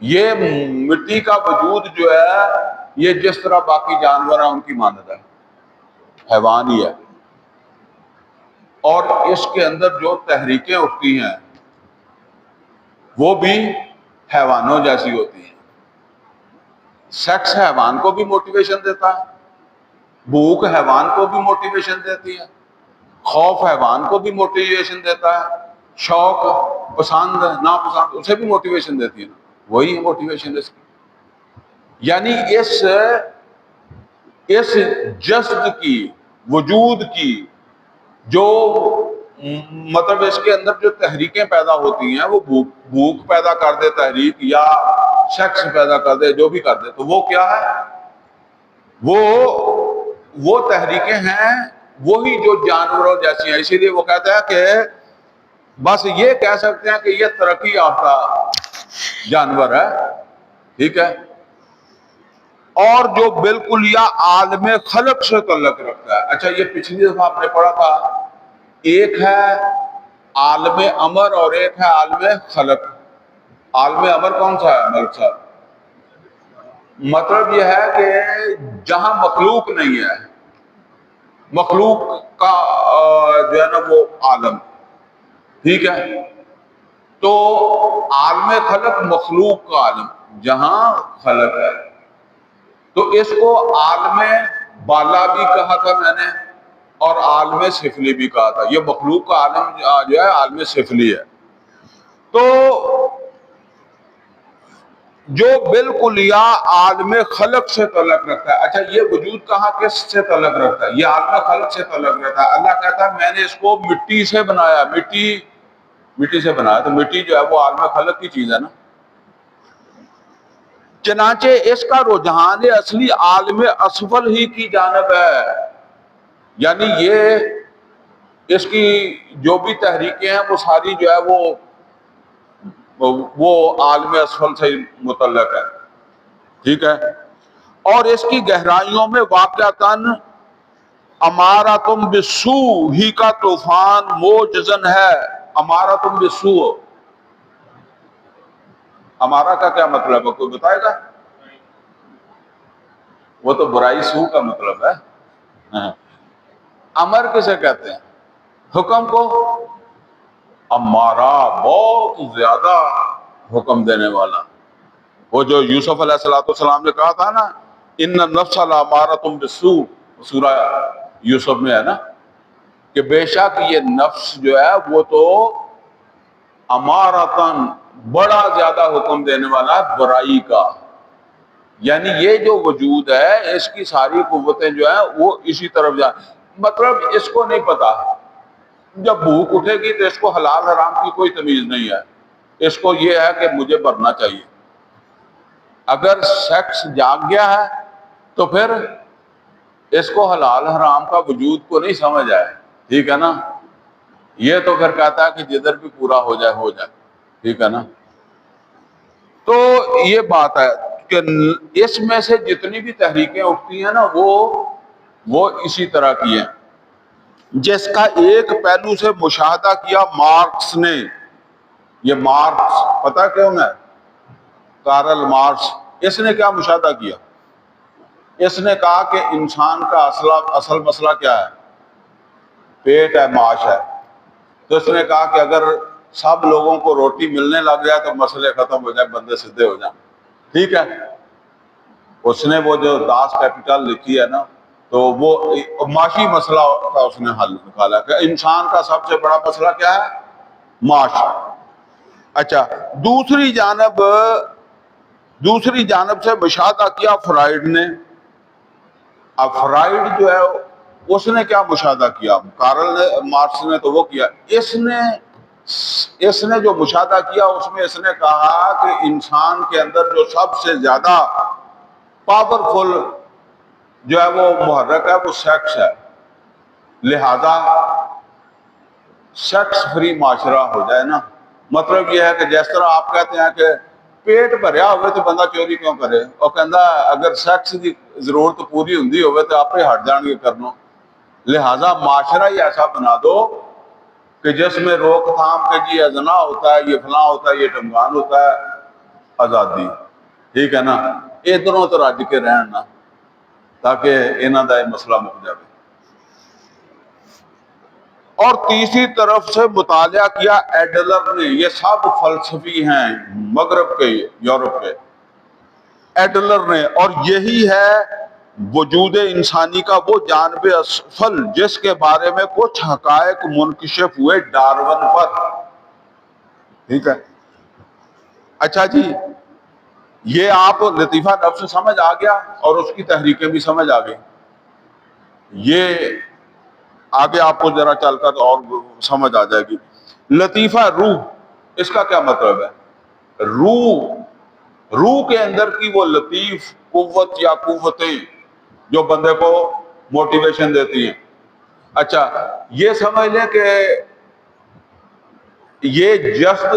Speaker 1: یہ مٹی کا وجود جو ہے، یہ جس طرح باقی جانور ہیں ان کی مانند ہے، حیوان ہی ہے. اور اس کے اندر جو تحریکیں اٹھتی ہیں وہ بھی حیوانوں جیسی ہوتی ہیں. سیکس حیوان کو بھی موٹیویشن دیتا ہے، بھوک حیوان کو بھی موٹیویشن دیتی ہے، خوف حیوان کو بھی موٹیویشن دیتا ہے، شوق، پسند ناپسند، اسے بھی موٹیویشن دیتی ہے. وہی ہے موٹیویشن اس کی. یعنی اس جسد کی، وجود کی جو مطلب اس کے اندر جو تحریکیں پیدا ہوتی ہیں، وہ بھوک پیدا کر دے تحریک، یا سیکس پیدا کر دے، جو بھی کر دے، تو وہ کیا ہے؟ وہ تحریکیں ہیں وہی جو جانوروں جیسی ہیں. اسی لیے وہ کہتا ہے کہ بس یہ کہہ سکتے ہیں کہ یہ ترقی یافتہ جانور ہے، ٹھیک ہے؟ اور جو بالکل یا عالم خلق سے تعلق رکھتا ہے. اچھا، یہ پچھلی دفعہ آپ نے پڑھا تھا، ایک ہے عالم امر اور ایک ہے عالم خلق. عالم امر کون سا ہے ملک صاحب؟ مطلب یہ ہے کہ جہاں مخلوق نہیں ہے، مخلوق کا جو ہے نا وہ عالم، ٹھیک ہے؟ تو عالم خلق مخلوق کا عالم، جہاں خلق ہے. تو اس کو عالم بالا بھی کہا تھا میں نے، اور عالم سفلی بھی کہا تھا. یہ مخلوق کا عالم جو ہے عالم سفلی ہے. تو جو بالکل یا عالم خلق سے تعلق رکھتا ہے. اچھا، یہ وجود کہاں کس سے تعلق رکھتا ہے؟ یہ عالم خلق سے تعلق رکھتا ہے. اللہ کہتا ہے میں نے اس کو مٹی سے بنایا، مٹی سے بنایا. تو مٹی جو ہے وہ عالم خلق کی چیز ہے نا. چنانچہ اس کا رجحان اصلی عالم اسفل ہی کی جانب ہے. یعنی یہ اس کی جو بھی تحریکیں ہیں وہ ساری جو ہے وہ عالم اسفل سے متعلق ہے، ٹھیک ہے؟ اور اس کی گہرائیوں میں واقعتاً امارتم بالسوء ہی کا طوفان موجزن ہے. امارتم بالسوء، ہمارا کا کیا مطلب ہے؟ کوئی بتائے گا؟ وہ تو برائی، سو کا مطلب ہے. امر کسے کہتے ہیں؟ حکم کو. امارا، بہت زیادہ حکم دینے والا. وہ جو یوسف علیہ السلام نے کہا تھا نا، ان النفس لامارۃ بالسوء، سورہ یوسف میں ہے نا، کہ بے شک یہ نفس جو ہے وہ تو امارتاً، بڑا زیادہ حکم دینے والا ہے برائی کا. یعنی یہ جو وجود ہے اس کی ساری قوتیں جو ہیں وہ اسی طرف جائیں. مطلب اس کو نہیں پتا، جب بھوک اٹھے گی تو اس کو حلال حرام کی کوئی تمیز نہیں ہے. اس کو یہ ہے کہ مجھے مرنا چاہیے. اگر سیکس جاگ گیا ہے تو پھر اس کو حلال حرام کا وجود کو نہیں سمجھ آئے، ٹھیک ہے نا؟ یہ تو پھر کہتا ہے کہ جدھر بھی پورا ہو جائے ہو جائے، ٹھیک ہے نا؟ تو یہ بات ہے کہ اس میں سے جتنی بھی تحریکیں اٹھتی ہیں نا وہ اسی طرح کی ہیں. جس کا ایک پہلو سے مشاہدہ کیا مارکس نے یہ مارکس پتہ کیوں ہے؟ کارل مارکس، اس نے کیا مشاہدہ کیا؟ اس نے کہا کہ انسان کا اصل مسئلہ کیا ہے؟ پیٹ ہے، معاش ہے۔ تو اس نے کہا کہ اگر سب لوگوں کو روٹی ملنے لگ جائے تو مسئلے ختم ہو جائے، بندے سیدھے ہو جائیں، ٹھیک ہے۔ اس نے وہ جو داس کیپیٹل لکھی ہے نا، تو وہ معاشی مسئلہ کا اس نے حل نکالا کہ انسان کا سب سے بڑا مسئلہ کیا ہے؟ معاش۔ اچھا، دوسری جانب سے مشاہدہ کیا فرائیڈ نے۔ اب فرائیڈ جو ہے اس نے کیا مشاہدہ کیا؟ کارل مارکس نے تو وہ کیا، اس نے جو مشاہدہ کیا اس میں اس نے کہا کہ انسان کے اندر جو سب سے زیادہ پاورفل جو ہے وہ محرک ہے وہ سیکس ہے، لہذا سیکس فری معاشرہ ہو جائے نا۔ مطلب یہ ہے کہ جس طرح آپ کہتے ہیں کہ پیٹ بھریا ہوئے تو بندہ چوری کیوں کرے، اور کہندا اگر سیکس کی ضرورت پوری ہوندی ہوئے تو آپ ہٹ جان گے کرنو، لہذا معاشرہ ہی ایسا بنا دو کہ جس میں روک تھام کے جی یہ زنا ہوتا ہے، یہ فلاں ہوتا ہے، یہ ٹمگان ہوتا ہے، آزادی، ٹھیک ہے نا۔ ادھروں تو رج کے رہن نا، تاکہ انہاں دا یہ مسئلہ مک جائے۔ اور تیسری طرف سے مطالعہ کیا ایڈلر نے، یہ سب فلسفی ہیں مغرب کے، یورپ کے، ایڈلر نے، اور یہی ہے وجود انسانی کا وہ جانب اصل جس کے بارے میں کچھ حقائق منکشف ہوئے ڈارون پر، ٹھیک ہے۔ اچھا جی، یہ آپ لطیفہ نفس سمجھ آ گیا اور اس کی تحریکیں بھی سمجھ آ گئی۔ یہ آگے آپ کو ذرا چل کر اور سمجھ آ جائے گی۔ لطیفہ روح، اس کا کیا مطلب ہے؟ روح کے اندر کی وہ لطیف قوت یا قوتیں جو بندے کو موٹیویشن دیتی ہیں۔ اچھا، یہ سمجھ لیں کہ یہ جسد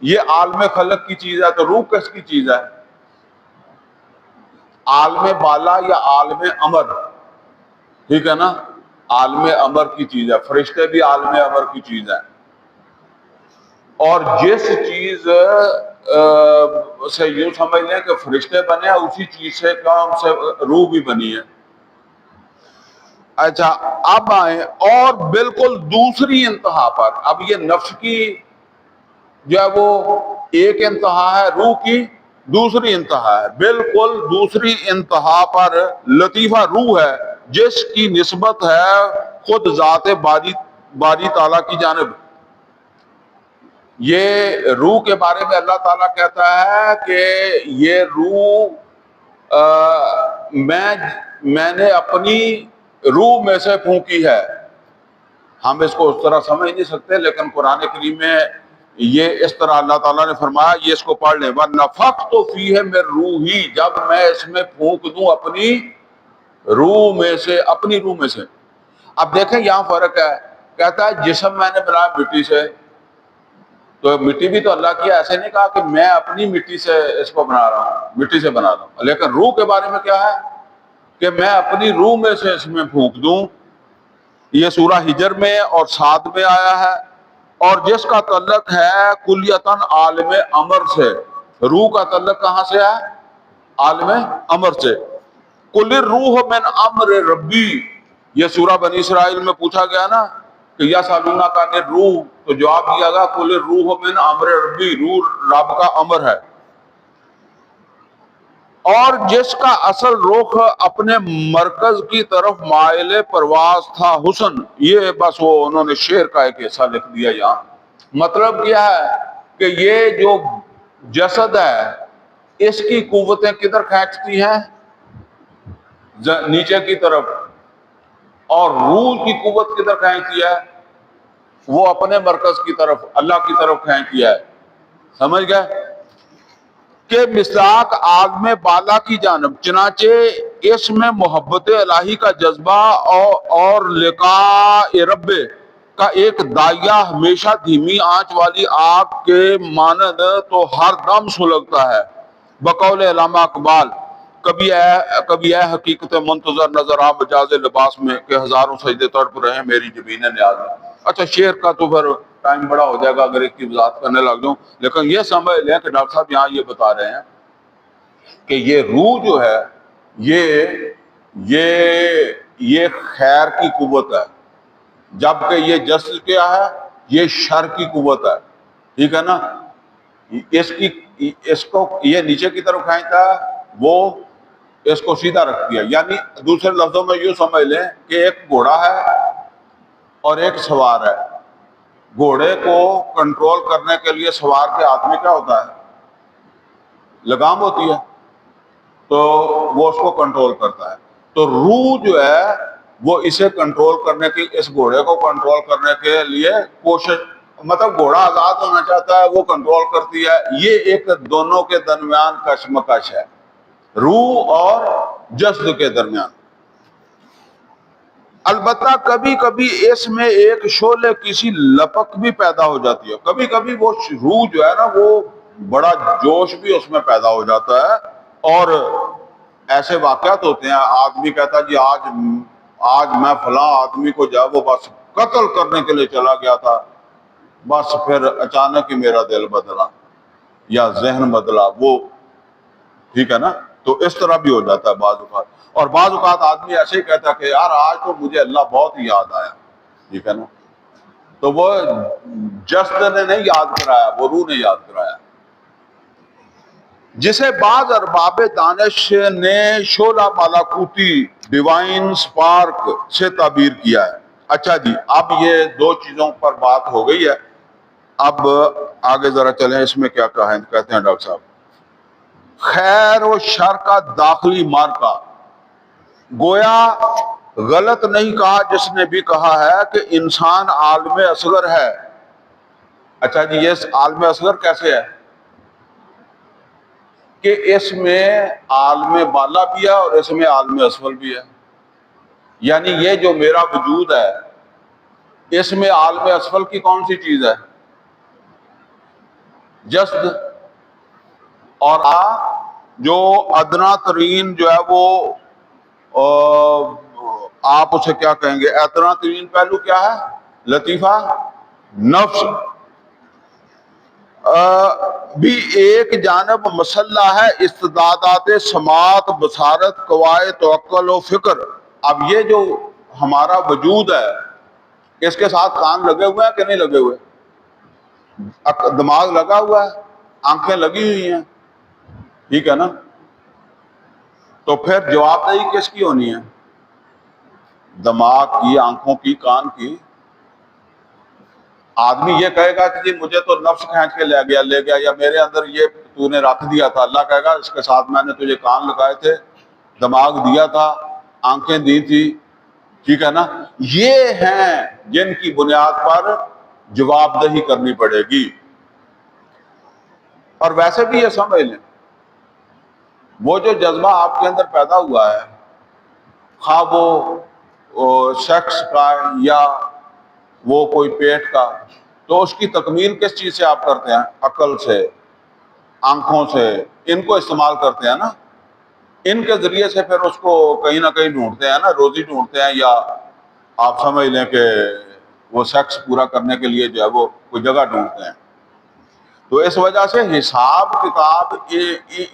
Speaker 1: یہ عالم خلق کی چیز ہے، تو روح کس کی چیز ہے؟ عالم بالا یا عالم امر، ٹھیک ہے نا، عالم امر کی چیز ہے۔ فرشتے بھی عالم امر کی چیز ہے، اور جس چیز سے یوں سمجھ لیں کہ فرشتے بنے ہیں، اسی چیز سے کام سے روح بھی بنی ہے۔ اچھا، اب آئیں اور بالکل دوسری انتہا پر۔ اب یہ نفس کی جو ہے وہ ایک انتہا ہے، روح کی دوسری انتہا ہے، بالکل دوسری انتہا پر لطیفہ روح ہے جس کی نسبت ہے خود ذات باری تعالیٰ کی جانب۔ یہ روح کے بارے میں اللہ تعالیٰ کہتا ہے کہ یہ روح میں نے اپنی روح میں سے پھونکی ہے۔ ہم اس کو اس طرح سمجھ نہیں سکتے، لیکن قرآن کریم میں یہ اس طرح اللہ تعالیٰ نے فرمایا، یہ اس کو پڑھ لیں، وَنَفَخْتُ فِيهِ مِن رُوحِي، جب میں اس میں پھونک دوں اپنی روح میں سے، اپنی روح میں سے۔ اب دیکھیں یہاں فرق ہے، کہتا ہے جسم میں نے بنایا مٹی سے، تو مٹی بھی تو اللہ کی ہے، ایسے نہیں کہا کہ میں اپنی مٹی سے اس کو بنا رہا ہوں، مٹی سے بنا رہا ہوں۔ لیکن روح کے بارے میں کیا ہے کہ میں اپنی روح میں سے اس میں پھونک دوں۔ یہ سورہ ہجر میں اور صاد میں آیا ہے، اور جس کا تعلق ہے کلیتاً عالم امر سے۔ روح کا تعلق کہاں سے ہے؟ عالم امر سے۔ قل الروح من امر ربی، یہ سورہ بنی اسرائیل میں پوچھا گیا نا کہ یسألونک عن الروح، تو جواب دیا گیا قل الروح من امر ربی، روح رب کا امر ہے۔ اور جس کا اصل رخ اپنے مرکز کی طرف مائل پرواز تھا حسن، یہ بس وہ انہوں نے شعر کا ایک حصہ لکھ دیا یہاں۔ مطلب کیا ہے کہ یہ جو جسد ہے اس کی قوتیں کدھر کھینچتی ہیں؟ نیچے کی طرف، اور روح کی قوت کدھر کھینچتی ہے؟ وہ اپنے مرکز کی طرف، اللہ کی طرف کھینچتی ہے۔ سمجھ گئے کہ مصداق عالم بالا کی جانب، چنانچہ اس میں محبت الہی کا جذبہ اور لقاء رب کا ایک دائیا ہمیشہ دھیمی آنچ والی آگ کے مانند تو ہر دم سلگتا ہے۔ بقول علامہ اقبال، کبھی اے حقیقت منتظر نظر آ مجاز لباس میں، کہ ہزاروں سجدے تڑپ رہے ہیں میری جبین نیاز میں۔ اچھا، شعر کا تو پھر ٹائم بڑا ہو جائے گا اگر ایک کی وضاحت کرنے لگ جاؤں، لیکن یہ سمجھ لیں کہ ڈاکٹر صاحب یہاں یہ بتا رہے ہیں کہ یہ روح جو ہے یہ خیر کی قوت ہے، جبکہ یہ جسد کیا ہے، یہ شر کی قوت ہے، ٹھیک ہے نا۔ اس کو یہ نیچے کی طرف کھینچتا ہے، وہ اس کو سیدھا رکھتی ہے۔ یعنی دوسرے لفظوں میں یوں سمجھ لیں کہ ایک گھوڑا ہے اور ایک سوار ہے۔ گھوڑے کو کنٹرول کرنے کے لیے سوار کے ہاتھ میں کیا ہوتا ہے؟ لگام ہوتی ہے، تو وہ اس کو کنٹرول کرتا ہے۔ تو روح جو ہے وہ اسے کنٹرول کرنے کی، اس گھوڑے کو کنٹرول کرنے کے لیے کوشش، مطلب گھوڑا آزاد ہونا چاہتا ہے، وہ کنٹرول کرتی ہے۔ یہ ایک دونوں کے درمیان کشمکش ہے، روح اور جسد کے درمیان۔ البتہ کبھی کبھی اس میں ایک شعلے کسی لپک بھی پیدا ہو جاتی ہے، کبھی کبھی وہ روح جو ہے نا وہ بڑا جوش بھی اس میں پیدا ہو جاتا ہے، اور ایسے واقعات ہوتے ہیں، آدمی کہتا ہے جی آج میں فلاں آدمی کو جا وہ بس قتل کرنے کے لیے چلا گیا تھا، بس پھر اچانک ہی میرا دل بدلا یا ذہن بدلا، وہ ٹھیک ہے نا۔ تو اس طرح بھی ہو جاتا ہے بعض اوقات، اور بعض اوقات آدمی ایسے ہی کہتا ہے کہ یار آج تو مجھے اللہ بہت ہی یاد آیا، ٹھیک ہے نا۔ تو وہ جسد نے نہیں یاد کرایا، وہ روح نے یاد کرایا، جسے بعض ارباب دانش نے شعلہ مالاکوتی ڈیوائن سپارک سے تعبیر کیا ہے۔ اچھا جی، اب یہ دو چیزوں پر بات ہو گئی ہے، اب آگے ذرا چلیں، اس میں کیا کہتے ہیں ڈاکٹر صاحب؟ خیر و شر کا داخلی مارکا۔ گویا غلط نہیں کہا جس نے بھی کہا ہے کہ انسان عالم اصغر ہے۔ اچھا جی، یہ عالم اصغر کیسے ہے؟ کہ اس میں عالم بالا بھی ہے اور اس میں عالم اسفل بھی ہے۔ یعنی یہ جو میرا وجود ہے، اس میں عالم اسفل کی کون سی چیز ہے؟ جسد، اور جو ادنا ترین جو ہے وہ آپ اسے کیا کہیں گے؟ ادنا ترین پہلو کیا ہے؟ لطیفہ نفس بھی ایک جانب مسلح ہے استعدادات سماعت، بصارت، قوائے توکل و فکر۔ اب یہ جو ہمارا وجود ہے، اس کے ساتھ کان لگے ہوئے ہیں کہ نہیں لگے ہوئے؟ دماغ لگا ہوا ہے، آنکھیں لگی ہوئی ہیں، ٹھیک ہے نا۔ تو پھر جواب دہی کس کی ہونی ہے؟ دماغ کی، آنکھوں کی، کان کی۔ آدمی یہ کہے گا کہ جی مجھے تو نفس کھینچ کے لے گیا یا میرے اندر یہ تو نے رکھ دیا تھا۔ اللہ کہے گا اس کے ساتھ میں نے تجھے کان لگائے تھے، دماغ دیا تھا، آنکھیں دی تھی، ٹھیک ہے نا۔ یہ ہیں جن کی بنیاد پر جواب دہی کرنی پڑے گی۔ اور ویسے بھی یہ سمجھ لیں، وہ جو جذبہ آپ کے اندر پیدا ہوا ہے، خواہ وہ سیکس کا یا وہ کوئی پیٹ کا، تو اس کی تکمیل کس چیز سے آپ کرتے ہیں؟ عقل سے، آنکھوں سے، ان کو استعمال کرتے ہیں نا۔ ان کے ذریعے سے پھر اس کو کہیں نہ کہیں ڈھونڈتے ہیں نا، روزی ڈھونڈتے ہیں، یا آپ سمجھ لیں کہ وہ سیکس پورا کرنے کے لیے جو ہے وہ کوئی جگہ ڈھونڈتے ہیں۔ تو اس وجہ سے حساب کتاب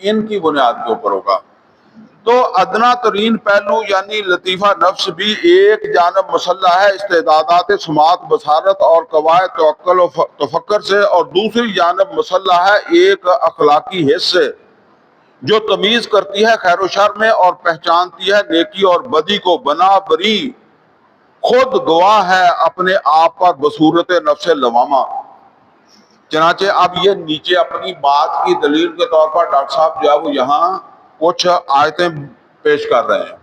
Speaker 1: ان کی بنیاد کے اوپر ہوگا۔ تو ادنا ترین پہلو یعنی لطیفہ نفس بھی ایک جانب مسلح ہے استعدادات سماعت، بصارت اور قواعد توکل و تفکر سے، اور دوسری جانب مسلح ہے ایک اخلاقی حس سے جو تمیز کرتی ہے خیر و شر میں اور پہچانتی ہے نیکی اور بدی کو۔ بنا بری خود گواہ ہے اپنے آپ پر بصورت نفس لوامہ۔ چنانچہ اب یہ نیچے اپنی بات کی دلیل کے طور پر ڈاکٹر صاحب جو ہے وہ یہاں کچھ آیتیں پیش کر رہے ہیں۔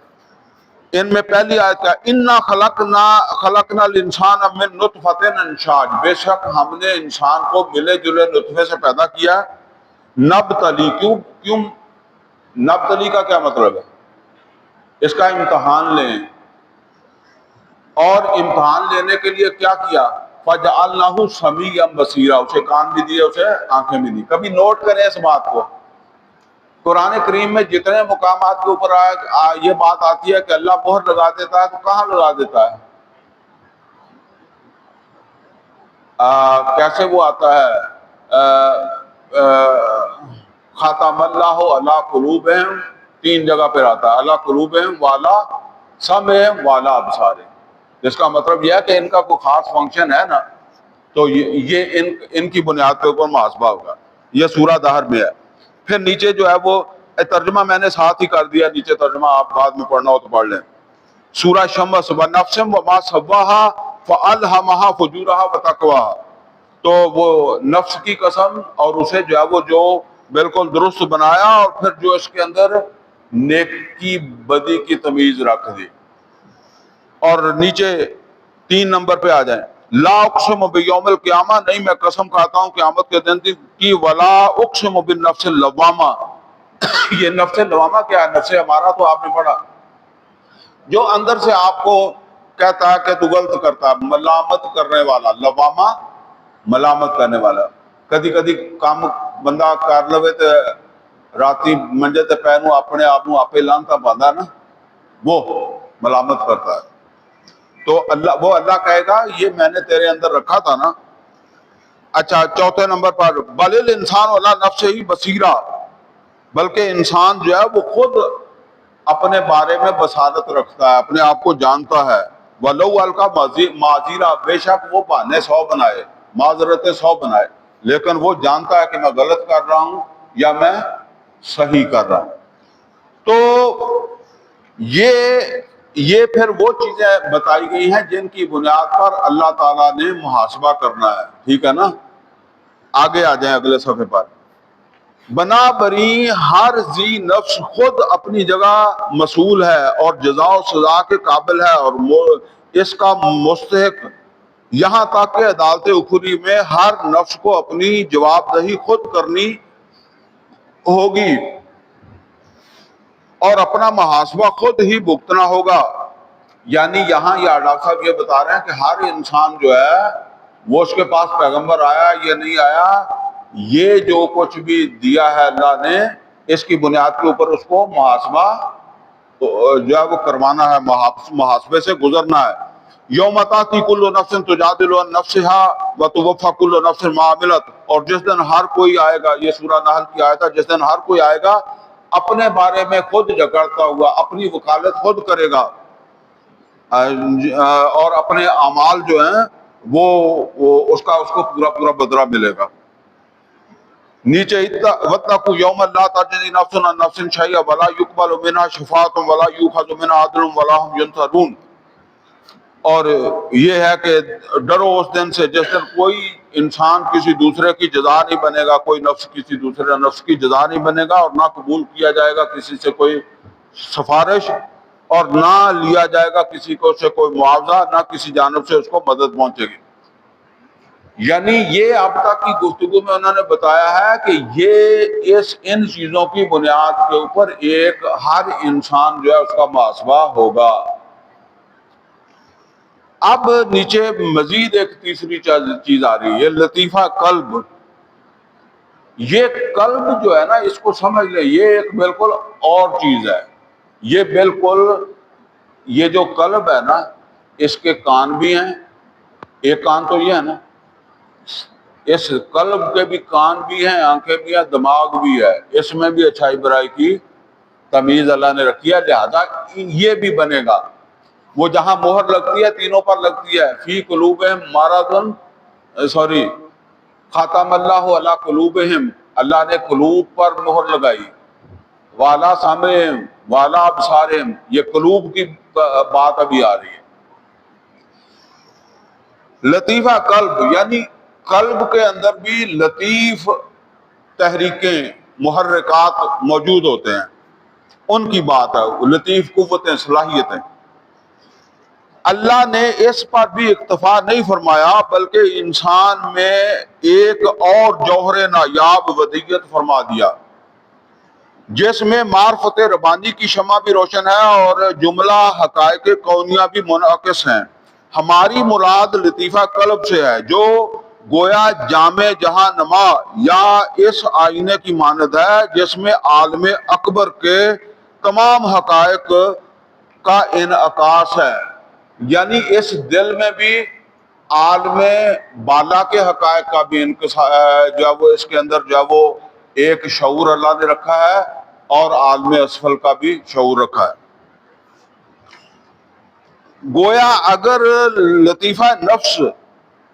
Speaker 1: ان میں پہلی آیت کا انا خلقنا الانسان من نطفۃ امشاج، بے شک ہم نے انسان کو ملے جلے نطفے سے پیدا کیا۔ نبتلی، کیوں نبتلی کا کیا مطلب ہے؟ اس کا امتحان لیں، اور امتحان لینے کے لیے کیا کیا؟ فجعلناہ سمیعا بصیرا، اسے کان بھی دیے، اسے آنکھیں بھی دی۔ کبھی نوٹ کریں اس بات کو، قرآن کریم میں جتنے مقامات کے اوپر یہ بات آتی ہے کہ اللہ مہر لگا دیتا ہے، تو کہاں لگا دیتا ہے؟ کیسے وہ آتا ہے خاتم اللہ علی قلوبہم، 3 جگہ پر آتا ہے علی قلوبہم والا سمعہم والا ابصارہم، جس کا مطلب یہ ہے کہ ان کا کوئی خاص فنکشن ہے نا، تو یہ ان کی بنیاد کے اوپر محاسبہ ہوگا۔ یہ سورہ دہر میں ہے۔ پھر نیچے جو ہے وہ ترجمہ میں نے ساتھ ہی کر دیا، نیچے ترجمہ آپ بعد میں پڑھنا ہو تو پڑھ لیں۔ سورہ شمس وَنَفْسٍ وَمَا سَوَّاهَا فَأَلْهَمَهَا فُجُورَهَا وَتَقْوَاهَا، تو وہ نفس کی قسم اور اسے جو ہے وہ جو بالکل درست بنایا، اور پھر جو اس کے اندر نیکی بدی کی تمیز رکھ دی۔ اور نیچے 3 نمبر پہ آ جائیں، لا اقسم بیوم القیامہ، نہیں میں قسم کھاتا ہوں قیامت کے دن کی، ولا اقسم بالنفس اللوامہ، یہ نفس لوامہ کیا ہے؟ نفس ہمارا تو آپ نے پڑھا، جو اندر سے آپ کو کہتا ہے کہ تو غلط کرتا ہے، ملامت کرنے والا، لوامہ ملامت کرنے والا۔ کدی کدی کام بندہ کر لوے تے راتی منجے تے پینو اپنے آپ نو آپے لانتا پاندا نا، وہ ملامت کرتا ہے۔ تو اللہ کہے گا یہ میں نے تیرے اندر رکھا تھا نا۔ اچھا 4 نمبر پر، بل الانسان علی نفسہ بصیرہ، بلکہ انسان جو ہے وہ خود اپنے بارے میں بصارت رکھتا ہے، اپنے آپ کو جانتا ہے۔ وَلَوْ أَلْقَى مَعَاذِيرًا، بے شک وہ بہانے 100 بنائے، معذرتیں 100 بنائے، لیکن وہ جانتا ہے کہ میں غلط کر رہا ہوں یا میں صحیح کر رہا ہوں۔ تو یہ پھر وہ چیزیں بتائی گئی ہیں جن کی بنیاد پر اللہ تعالیٰ نے محاسبہ کرنا ہے، ٹھیک ہے نا۔ آگے آ جائیں اگلے صفحے پر، بنا بری ہر ذی نفس خود اپنی جگہ مسئول ہے اور جزا و سزا کے قابل ہے اور اس کا مستحق، یہاں تک کہ عدالت اخروی میں ہر نفس کو اپنی جواب دہی خود کرنی ہوگی اور اپنا محاسبہ خود ہی بھگتنا ہوگا۔ یعنی یہاں یہ ڈاکٹر صاحب یہ بتا رہے ہیں کہ ہر انسان جو ہے وہ اس کے پاس پیغمبر آیا یا نہیں آیا، یہ جو کچھ بھی دیا ہے اللہ نے، اس کی بنیاد کے اوپر اس کو محاسبہ جو ہے وہ کروانا ہے، محاسبے سے گزرنا ہے۔ یوم تاتی کل نفس تجادل عن نفسها وتوفی کل نفس ما عملت، اور جس دن ہر کوئی آئے گا، یہ سورہ نحل کی آیت ہے، جس دن ہر کوئی آئے گا اپنے بارے میں خود جھگڑتا ہوا، اپنی وکالت خود کرے گا، اور اپنے اعمال جو ہیں وہ اس کو پورا بدلہ ملے گا۔ نیچے وَاتَّقُوا يَوْمًا لَا تَجْزِي نَفْسٌ عَن نَفْسٍ شَيْئًا وَلَا يُقْبَلُ مِنْهَا شَفَاعَةٌ وَلَا يُؤْخَذُ مِنْهَا عَدْلٌ وَلَا هُمْ يُنصَرُونَ، اور یہ ہے کہ ڈرو اس دن سے جس دن کوئی انسان کسی دوسرے کی جزا نہیں بنے گا، کوئی نفس کسی دوسرے نفس کی جزا نہیں بنے گا، اور نہ قبول کیا جائے گا کسی سے کوئی سفارش، اور نہ لیا جائے گا کسی کو سے کوئی معاوضہ، نہ کسی جانب سے اس کو مدد پہنچے گی۔ یعنی یہ اب تک کی گفتگو میں انہوں نے بتایا ہے کہ یہ ان چیزوں کی بنیاد کے اوپر ایک ہر انسان جو ہے اس کا محاسبہ ہوگا۔ اب نیچے مزید ایک تیسری چیز آ رہی ہے، یہ لطیفہ قلب۔ یہ قلب جو ہے نا، اس کو سمجھ لیں، یہ ایک بالکل اور چیز ہے۔ یہ بالکل، یہ جو قلب ہے نا، اس کے کان بھی ہیں، ایک کان تو یہ ہے نا، اس قلب کے بھی کان بھی ہیں، آنکھیں بھی ہیں، دماغ بھی ہے، اس میں بھی اچھائی برائی کی تمیز اللہ نے رکھی ہے، لہذا یہ بھی بنے گا۔ وہ جہاں مہر لگتی ہے تینوں پر لگتی ہے، فی قلوبہم مرض، ختم اللہ علی قلوبہم، اللہ نے قلوب پر مہر لگائی، والا سامعہم والا ابصارہم، یہ قلوب کی بات ابھی آ رہی ہے۔ لطیفہ قلب، یعنی قلب کے اندر بھی لطیف تحریکیں، محرکات موجود ہوتے ہیں، ان کی بات ہے، لطیف قوتیں، صلاحیتیں۔ اللہ نے اس پر بھی اکتفا نہیں فرمایا، بلکہ انسان میں ایک اور جوہر نایاب ودیت فرما دیا، جس میں معرفت ربانی کی شمع بھی روشن ہے اور جملہ حقائق کونیہ بھی منعکس ہیں۔ ہماری مراد لطیفہ قلب سے ہے، جو گویا جامع جہاں نما یا اس آئینے کی مانند ہے جس میں عالم اکبر کے تمام حقائق کا انعکاس ہے۔ یعنی اس دل میں بھی عالم بالا کے حقائق کا بھی جو ہے وہ اس کے اندر جو ہے وہ ایک شعور اللہ نے رکھا ہے، اور عالم اسفل کا بھی شعور رکھا ہے۔ گویا اگر لطیفہ نفس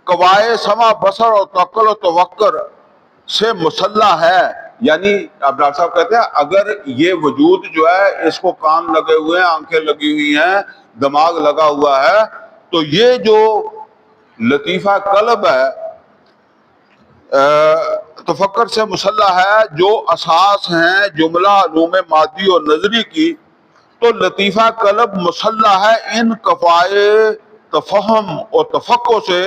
Speaker 1: قوائے سمع بصر اور توکل و توکر سے مسلح ہے، یعنی اب ڈاکٹر صاحب کہتے ہیں اگر یہ وجود جو ہے اس کو کان لگے ہوئے ہیں، آنکھیں لگی ہوئی ہیں، دماغ لگا ہوا ہے، تو یہ جو لطیفہ قلب ہے تفکر سے مسلح ہے، جو اساس ہیں جملہ علوم مادی اور نظری کی، تو لطیفہ قلب مسلح ہے ان کفائے تفہم اور تفقع سے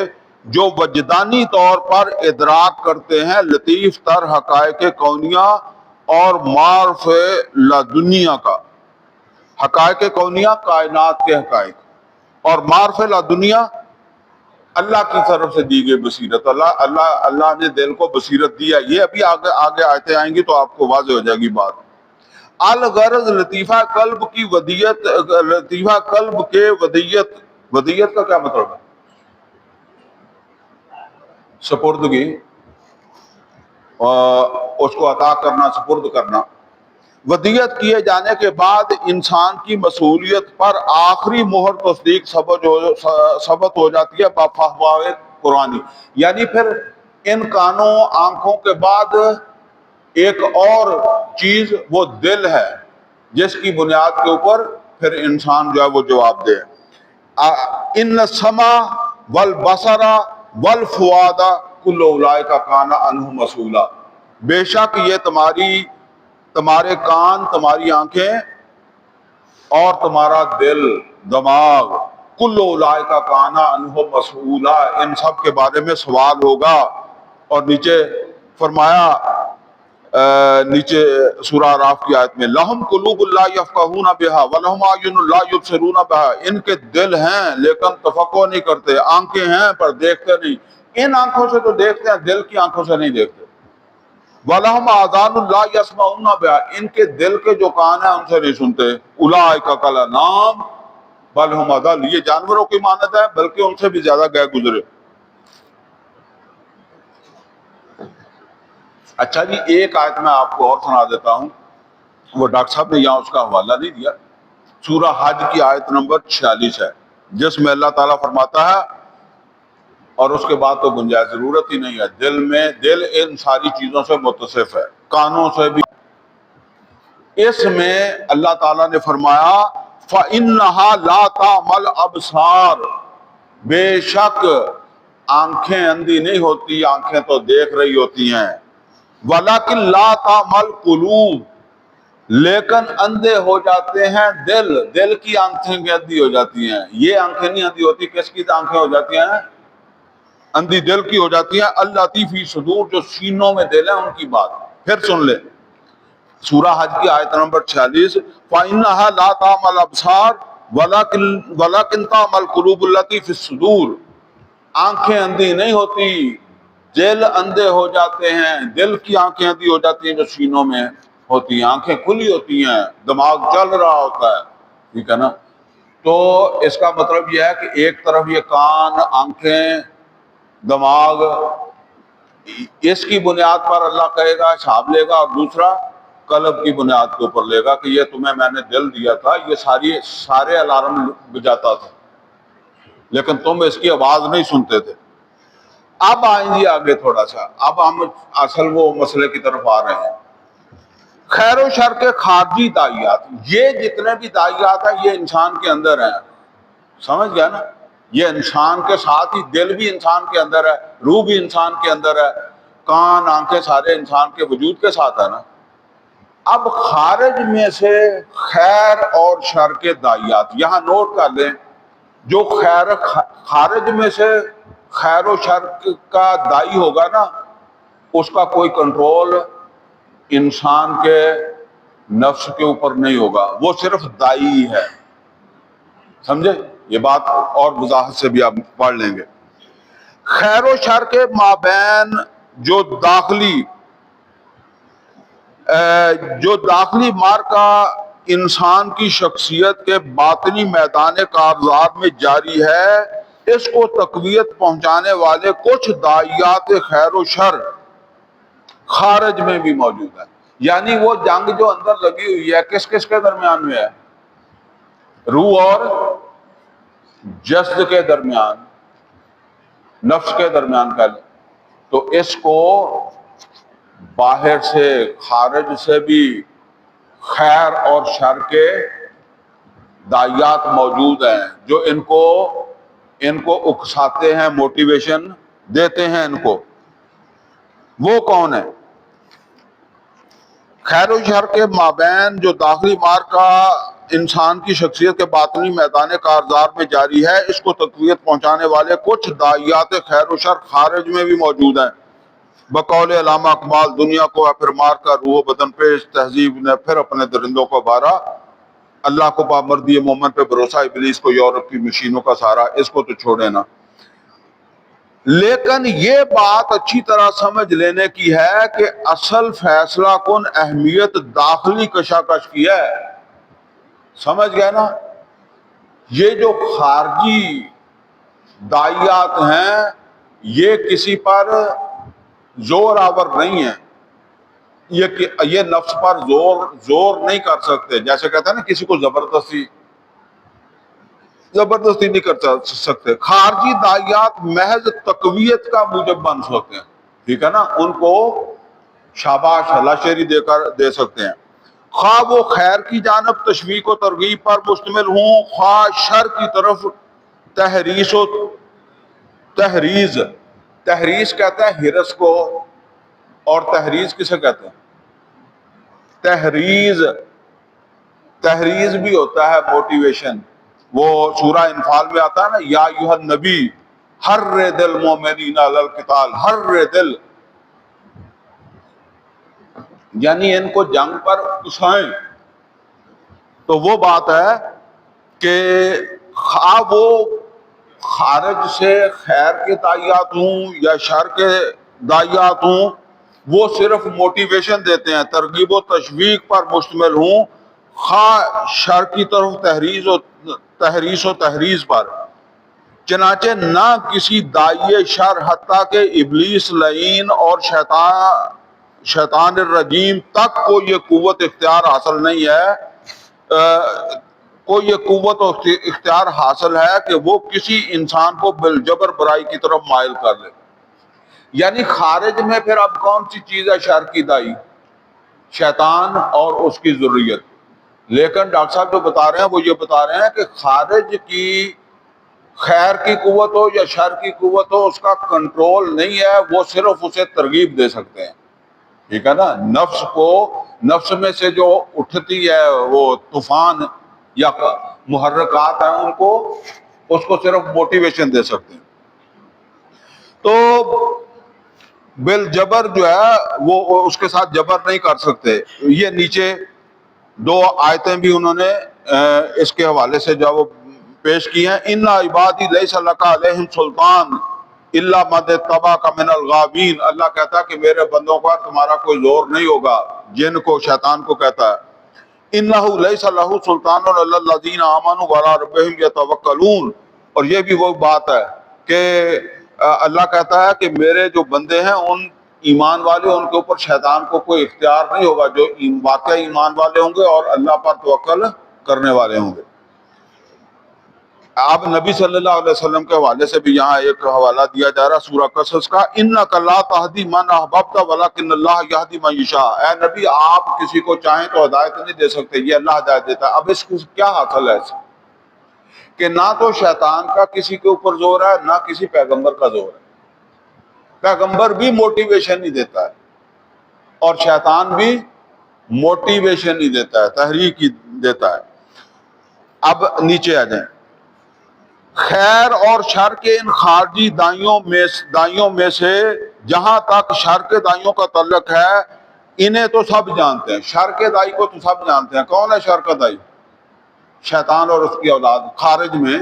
Speaker 1: جو وجدانی طور پر ادراک کرتے ہیں لطیف تر حقائق کونیہ اور معرف لدنیا کا۔ حقائق کونیہ کائنات کے حقائق، اور معرف لدنیا اللہ کی طرف سے دی گئی بصیرت۔ اللہ نے دل کو بصیرت دیا، یہ ابھی آگے آیتیں آئیں گی تو آپ کو واضح ہو جائے گی بات۔ الغرض لطیفہ قلب کی ودیت، لطیفہ قلب کے ودیت کا کیا مطلب ہے؟ سپردگی، اس کو عطا کرنا، سپرد کرنا۔ ودیت کیے جانے کے بعد انسان کی مسئولیت پر آخری مہر تصدیق ثبت ہو جاتی ہے بفہوائے قرآنی، یعنی پھر ان کانوں آنکھوں کے بعد ایک اور چیز وہ دل ہے، جس کی بنیاد کے اوپر پھر انسان جو ہے وہ جواب دے۔ ان السمع والبصر والفؤاد کل اولئک کان عنہ مسئولا، بے شک یہ تمہارے کان، تمہاری آنکھیں اور تمہارا دل، دماغ، کل اولئک کان عنہ مسئولا، ان سب کے بارے میں سوال ہوگا۔ اور نیچے فرمایا، نیچے سورہ اعراف کی آیت میں لہم قلوب لا یفقہون بہا ولہم اعین لا یبصرون بہا، ان کے دل ہیں لیکن تفقہ نہیں کرتے، آنکھیں ہیں پر دیکھتے نہیں، ان آنکھوں سے تو دیکھتے ہیں، دل کی آنکھوں سے نہیں دیکھتے۔ وَلَهُمْ آذَانٌ لَا يَسْمَعُونَ بِهَا، ان کے دل کے جو کان ہیں ان سے نہیں سنتے۔ أُولَٰئِكَ كَالْأَنْعَامِ بَلْ هُمْ أَضَلُّ، یہ جانوروں کی مانند ہے بلکہ ان سے بھی زیادہ گئے گزرے۔ اچھا جی، ایک آیت میں آپ کو اور سنا دیتا ہوں، وہ ڈاکٹر صاحب نے یہاں اس کا حوالہ نہیں دیا۔ سورہ حج کی آیت نمبر 46 ہے، جس میں اللہ تعالیٰ فرماتا ہے، اور اس کے بعد تو گنجائش ضرورت ہی نہیں ہے، دل ان ساری چیزوں سے متصف ہے، کانوں سے بھی۔ اس میں اللہ تعالیٰ نے فرمایا فَإِنَّهَا لَا تَعْمَى الْأَبْصَارُ، بے شک آنکھیں اندھی نہیں ہوتی، آنکھیں تو دیکھ رہی ہوتی ہیں، وَلَكِنْ لَا تَعْمَى الْقُلُوبُ، لیکن اندھے ہو جاتے ہیں دل کی آنکھیں اندھی ہو جاتی ہیں۔ یہ آنکھیں نہیں اندھی ہوتی، کس کی آنکھیں ہو جاتی ہیں؟ اندھی دل کی ہو جاتی ہیں، اللاتی فی صدور، جو سینوں میں دل ہے ان کی بات۔ پھر سن لے سورہ حج کی آیت نمبر 46، فَإِنَّهَا لَا تَعْمَى الْأَبْصَارُ وَلَكِنْ تَعْمَى الْقُلُوبُ الَّتِي فِي الصُّدُورِ، آنکھیں اندھی نہیں ہوتی، دل اندھے ہو جاتے ہیں، دل کی آنکھیں اندھی ہو جاتی ہیں جو سینوں میں ہوتی ہیں، آنکھیں کھلی ہوتی ہیں، دماغ چل رہا ہوتا ہے، ٹھیک ہے نا۔ تو اس کا مطلب یہ ہے کہ ایک طرف یہ کان، آنکھیں، دماغ، اس کی بنیاد پر اللہ کہے گا، حساب لے گا، اور دوسرا قلب کی بنیاد کے اوپر لے گا کہ یہ تمہیں میں نے دل دیا تھا، یہ سارے الارم بجاتا تھا لیکن تم اس کی آواز نہیں سنتے تھے۔ اب آئیں گے آگے تھوڑا سا، اب ہم اصل وہ مسئلے کی طرف آ رہے ہیں۔ خیر و شر کے خارجی داعیات، یہ جتنے بھی داعیات ہیں یہ انسان کے اندر ہیں، سمجھ گیا نا؟ یہ انسان کے ساتھ ہی دل بھی انسان کے اندر ہے، روح بھی انسان کے اندر ہے، کان، آنکھیں سارے انسان کے وجود کے ساتھ ہے نا۔ اب خارج میں سے خیر اور شر کے داعیات، یہاں نوٹ کر لیں، جو خارج میں سے خیر و شر کا داعی ہوگا نا، اس کا کوئی کنٹرول انسان کے نفس کے اوپر نہیں ہوگا، وہ صرف داعی ہے، سمجھے؟ یہ بات اور وضاحت سے بھی آپ پڑھ لیں گے۔ خیر و شر کے مابین جو داخلی معرکہ انسان کی شخصیت کے باطنی میدان کارزار میں جاری ہے، اس کو تقویت پہنچانے والے کچھ داعیات خیر و شر خارج میں بھی موجود ہے. یعنی وہ جنگ جو اندر لگی ہوئی ہے کس کس کے درمیان میں ہے؟ روح اور جسد کے درمیان، نفس کے درمیان کا. تو اس کو باہر سے، خارج سے بھی خیر اور شر کے داعیات موجود ہیں جو ان کو اکساتے ہیں، موٹیویشن دیتے ہیں ان کو. وہ کون ہے؟ خیر و شر کے مابین جو داخلی معرکہ انسان کی شخصیت کے باطنی میدان کارزار میں جاری ہے، اس کو تقویت پہنچانے والے کچھ داعیات خیر و شر خارج میں بھی موجود ہیں. بقول علامہ اقبال، دنیا کو ہے پھر مار کر روح و بدن پیش، تہذیب نے پھر اپنے درندوں کو بارا، اللہ کو پامردی مومن پہ بھروسہ، ابلیس کو یورپ کی مشینوں کا سہارا. اس کو تو چھوڑے نا. لیکن یہ بات اچھی طرح سمجھ لینے کی ہے کہ اصل فیصلہ کن اہمیت داخلی کشاکش کی ہے. سمجھ گئے نا؟ یہ جو خارجی داعیات ہیں یہ کسی پر زور آور نہیں ہے. یہ نفس پر زور نہیں کر سکتے. جیسے کہتے ہیں نا کسی کو زبردستی نہیں کر سکتے. خارجی داعیات محض تقویت کا موجب بن سکتے ہیں. ٹھیک ہے نا؟ ان کو شاباش ہلاشیری دے سکتے ہیں. خواہ وہ خیر کی جانب تشویق و ترغیب پر مشتمل ہوں، خواہ شر کی طرف تحریض کہتا ہے ہرس کو، اور تحریض کسے کہتے ہیں؟ تحریض بھی ہوتا ہے موٹیویشن. وہ سورہ انفال میں آتا ہے نا، یا ایھا النبی حرض المؤمنین علی القتال، حرض، یعنی ان کو جنگ پر اکسائیں. تو وہ بات ہے کہ خواہ وہ خارج سے خیر کے داعیات ہوں یا شر کے داعیات ہوں، وہ صرف موٹیویشن دیتے ہیں، ترغیب و تشویق پر مشتمل ہوں، خواہ شر کی طرف تحریض پر. چنانچہ نہ کسی داعی شر حتیٰ کہ ابلیس لعین اور شیطان الرجیم تک کو یہ قوت اختیار حاصل نہیں ہے، یہ قوت و اختیار حاصل ہے کہ وہ کسی انسان کو بالجبر برائی کی طرف مائل کر لے. یعنی خارج میں پھر اب کون سی چیز ہے شر کی دائی؟ شیطان اور اس کی ذریت. لیکن ڈاکٹر صاحب جو بتا رہے ہیں وہ یہ بتا رہے ہیں کہ خارج کی خیر کی قوت ہو یا شر کی قوت ہو، اس کا کنٹرول نہیں ہے، وہ صرف اسے ترغیب دے سکتے ہیں. ٹھیک ہے نا؟ نفس میں سے جو اٹھتی ہے وہ طوفان یا محرکات ہیں، اس کو صرف موٹیویشن دے سکتے ہیں. تو بالجبر جو ہے وہ اس کے ساتھ جبر نہیں کر سکتے. یہ نیچے دو آیتیں بھی انہوں نے اس کے حوالے سے جو پیش کی ہیں. ان عبادی لیس لک علیہم سلطان الا من اتبعک من الغاوین. اللہ کہتا ہے کہ میرے بندوں پر تمہارا کوئی زور نہیں ہوگا. جن کو، شیطان کو کہتا ہے. انہ لیس لہ سلطان الا الذین آمنوا وعلی ربہم یتوکلون. اور یہ بھی وہ بات ہے کہ اللہ کہتا ہے کہ میرے جو بندے ہیں ان ایمان والے، ان کے اوپر شیطان کو کوئی اختیار نہیں ہوگا، جو واقعی ایمان والے ہوں گے اور اللہ پر توکل کرنے والے ہوں گے. اب نبی صلی اللہ علیہ وسلم کے حوالے سے بھی یہاں ایک حوالہ دیا جا رہا سورہ قصص کا، انک لا تہدی من احببت ولکن اللہ یہدی من یشاء. اے نبی آپ کسی کو چاہیں تو ہدایت نہیں دے سکتے، یہ اللہ ہدایت دیتا ہے. اب اس کو کیا حاصل ہے کہ نہ تو شیطان کا کسی کے اوپر زور ہے، نہ کسی پیغمبر کا زور ہے. پیغمبر بھی موٹیویشن ہی دیتا ہے اور شیطان بھی موٹیویشن ہی دیتا ہے، تحریک ہی دیتا ہے. اب نیچے آ جائیں. خیر اور شر کے ان خارجی دائیوں میں سے جہاں تک شر کے دائیوں کا تعلق ہے، انہیں تو سب جانتے ہیں. شر کے دائی کو تو سب جانتے ہیں. کون ہے شر کا دائی؟ شیطان اور اس کی اولاد. خارج میں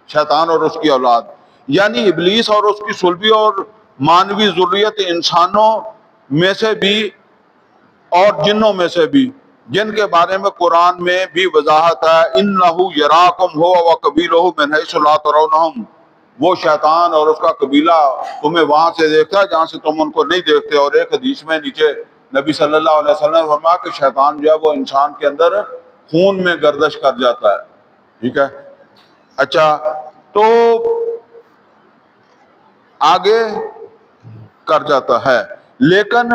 Speaker 1: شیطان اور اس کی اولاد، یعنی ابلیس اور اس کی صلبی اور مانوی ذریت، انسانوں میں سے بھی اور جنوں میں سے بھی، جن کے بارے میں قرآن میں بھی وضاحت ہے. انہ یراکم ہو وقبیلہ من حیث لا ترونہم. وہ شیطان اور اس کا قبیلہ تمہیں وہاں سے دیکھتا ہے جہاں سے تم ان کو نہیں دیکھتے. اور ایک حدیث میں نیچے نبی صلی اللہ علیہ وسلم نے فرمایا کہ شیطان جو ہے وہ انسان کے اندر خون میں گردش کر جاتا ہے. ٹھیک ہے. اچھا تو آگے کر جاتا ہے. لیکن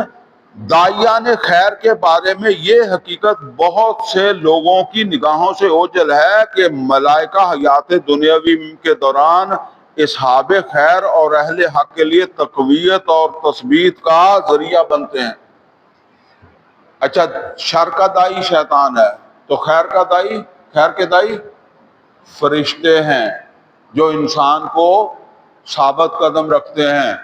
Speaker 1: داعیان خیر کے بارے میں یہ حقیقت بہت سے لوگوں کی نگاہوں سے اوجھل ہے کہ ملائکہ حیات دنیاوی کے دوران اصحاب خیر اور اہل حق کے لیے تقویت اور تثبیت کا ذریعہ بنتے ہیں. اچھا شر کا دائی شیطان ہے تو خیر کے دائی فرشتے ہیں جو انسان کو ثابت قدم رکھتے ہیں.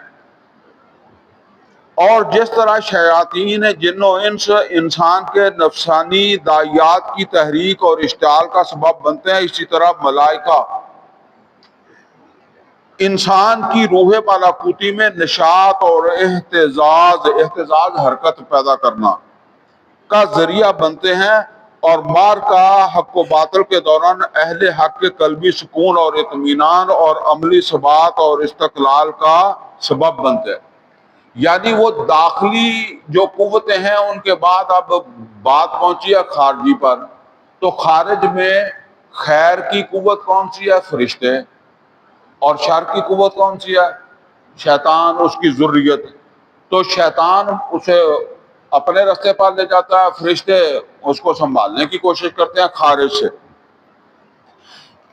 Speaker 1: اور جس طرح شیاطین جن و انس انسان کے نفسانی داعیات کی تحریک اور اشتعال کا سبب بنتے ہیں، اسی طرح ملائکہ انسان کی روح ملکوتی میں نشاط اور اہتزاز حرکت پیدا کرنا کا ذریعہ بنتے ہیں، اور معرکہ حق و باطل کے دوران اہل حق کے قلبی سکون اور اطمینان اور عملی ثبات اور استقلال کا سبب بنتے ہیں. یعنی وہ داخلی جو قوتیں ہیں ان کے بعد اب بات پہنچی ہے خارجی پر. تو خارج میں خیر کی قوت کون سی ہے؟ فرشتے. اور شر کی قوت کون سی ہے؟ شیطان، اس کی ذریت. تو شیطان اسے اپنے راستے پر لے جاتا ہے، فرشتے اس کو سنبھالنے کی کوشش کرتے ہیں خارج سے.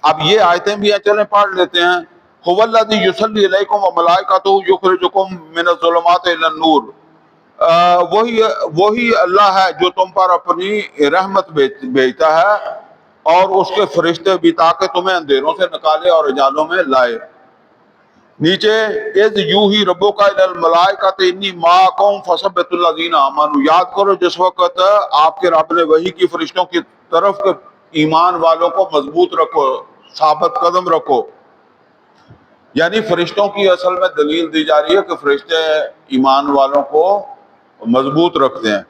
Speaker 1: اب یہ آیتیں بھی ہیں، چلیں پڑھ لیتے ہیں. هو الذی یصلی علیکم وملائکتہ یخرجکم من الظلمات الی النور. وہی اللہ ہے جو تم پر اپنی رحمت بھیجتا ہے اور اس کے فرشتے بھی، تاکہ تمہیں اندھیروں سے نکالے اور اجالوں میں لائے. نیچے اذ یوحی ربک الی الملائکۃ انی معکم فثبتوا الذین آمنوا. یاد کرو جس وقت آپ کے رب نے وحی کی فرشتوں کی طرف کہ ایمان والوں کو مضبوط رکھو، ثابت قدم رکھو. یعنی فرشتوں کی اصل میں دلیل دی جا رہی ہے کہ فرشتے ایمان والوں کو مضبوط رکھتے ہیں.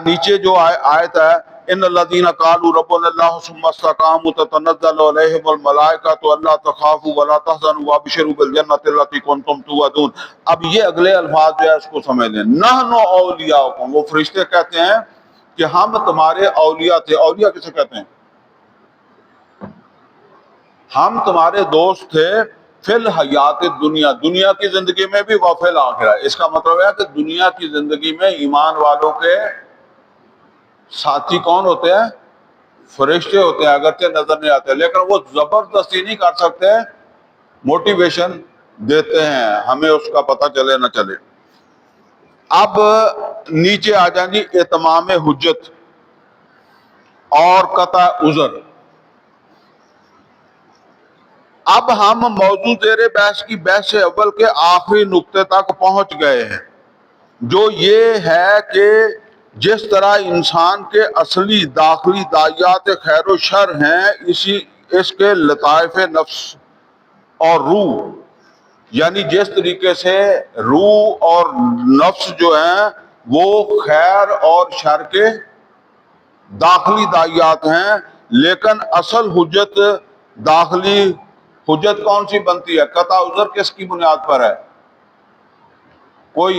Speaker 1: نیچے جو آیت ہے ان الذین قالوا ربنا اللہ ثم استقاموا تتنزل علیہم الملائکۃ الا تخافوا ولا تحزنوا وابشروا بالجنۃ التي کنتم توعدون. اب یہ اگلے الفاظ جو ہے اس کو سمجھ لیں. نحن اولیاؤکم، وہ فرشتے کہتے ہیں کہ ہم تمہارے اولیاء تھے. اولیاء کسے کہتے ہیں؟ ہم تمہارے دوست تھے فی الحیات دنیا، دنیا کی زندگی میں بھی وفی الآخرہ. اس کا مطلب ہے کہ دنیا کی زندگی میں ایمان والوں کے ساتھی کون ہوتے ہیں؟ فرشتے ہوتے ہیں. اگرچہ نظر نہیں آتے لیکن وہ زبردستی نہیں کر سکتے، موٹیویشن دیتے ہیں، ہمیں اس کا پتہ چلے نہ چلے. اب نیچے آ جائیں جی اتمام حجت اور قطع عذر. اب ہم موضوع زیر بحث کی بحث اول کے آخری نقطے تک پہنچ گئے ہیں، جو یہ ہے کہ جس طرح انسان کے اصلی داخلی داعیات خیر و شر ہیں، اس کے لطائف نفس اور روح، یعنی جس طریقے سے روح اور نفس جو ہیں وہ خیر اور شر کے داخلی داعیات ہیں. لیکن اصل حجت، داخلی حجت کون سی بنتی ہے؟ قطع عذر کس کی بنیاد پر ہے؟ کوئی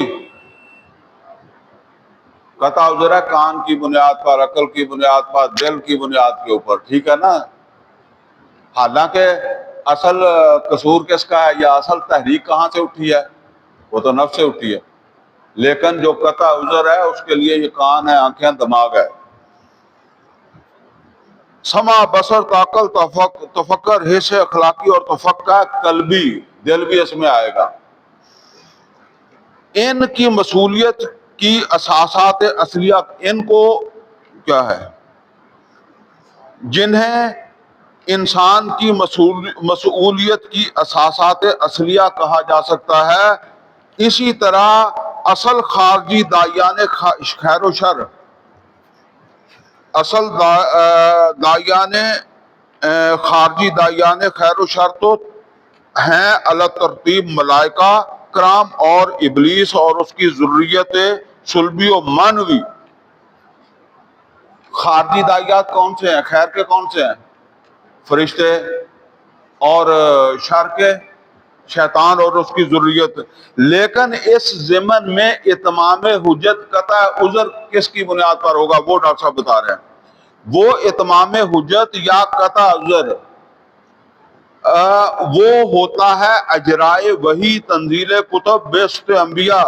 Speaker 1: قطع عذر ہے کان کی بنیاد پر، عقل کی بنیاد پر، دل کی بنیاد کے اوپر. ٹھیک ہے نا؟ حالانکہ اصل قصور کس کا ہے یا اصل تحریک کہاں سے اٹھی ہے؟ وہ تو نفس سے اٹھی ہے. لیکن جو قطع عذر ہے اس کے لیے یہ کان ہے، آنکھیں، دماغ ہے. سما، بصر، تعقل، تفکر، حس اخلاقی اور تفقہ قلبی، دل بھی اس میں آئے گا. ان کی مصولیت کی اساسات اصلیہ ان کو کیا ہے؟ جنہیں انسان کی مسئولیت کی اساسات اصلیہ کہا جا سکتا ہے. اسی طرح اصل خارجی داعیان خیر و شر، اصل داعیان خارجی داعیان خیر و شر تو ہیں علی ترتیب ملائکہ کرام اور ابلیس اور اس کی ذریت صلبی و معنوی. خارجی داعیات کون سے ہیں؟ خیر کے کون سے ہیں؟ فرشتے. اور شر کے شیطان اور اس کی ذریت. لیکن اس ضمن میں اتمام حجت قطع عذر کس کی بنیاد پر ہوگا؟ وہ ڈاکٹر صاحب بتا رہے ہیں. وہ اتمام حجت یا قطع عذر وہ ہوتا ہے اجرائے وحی، تنزیل کتب، بعثت انبیاء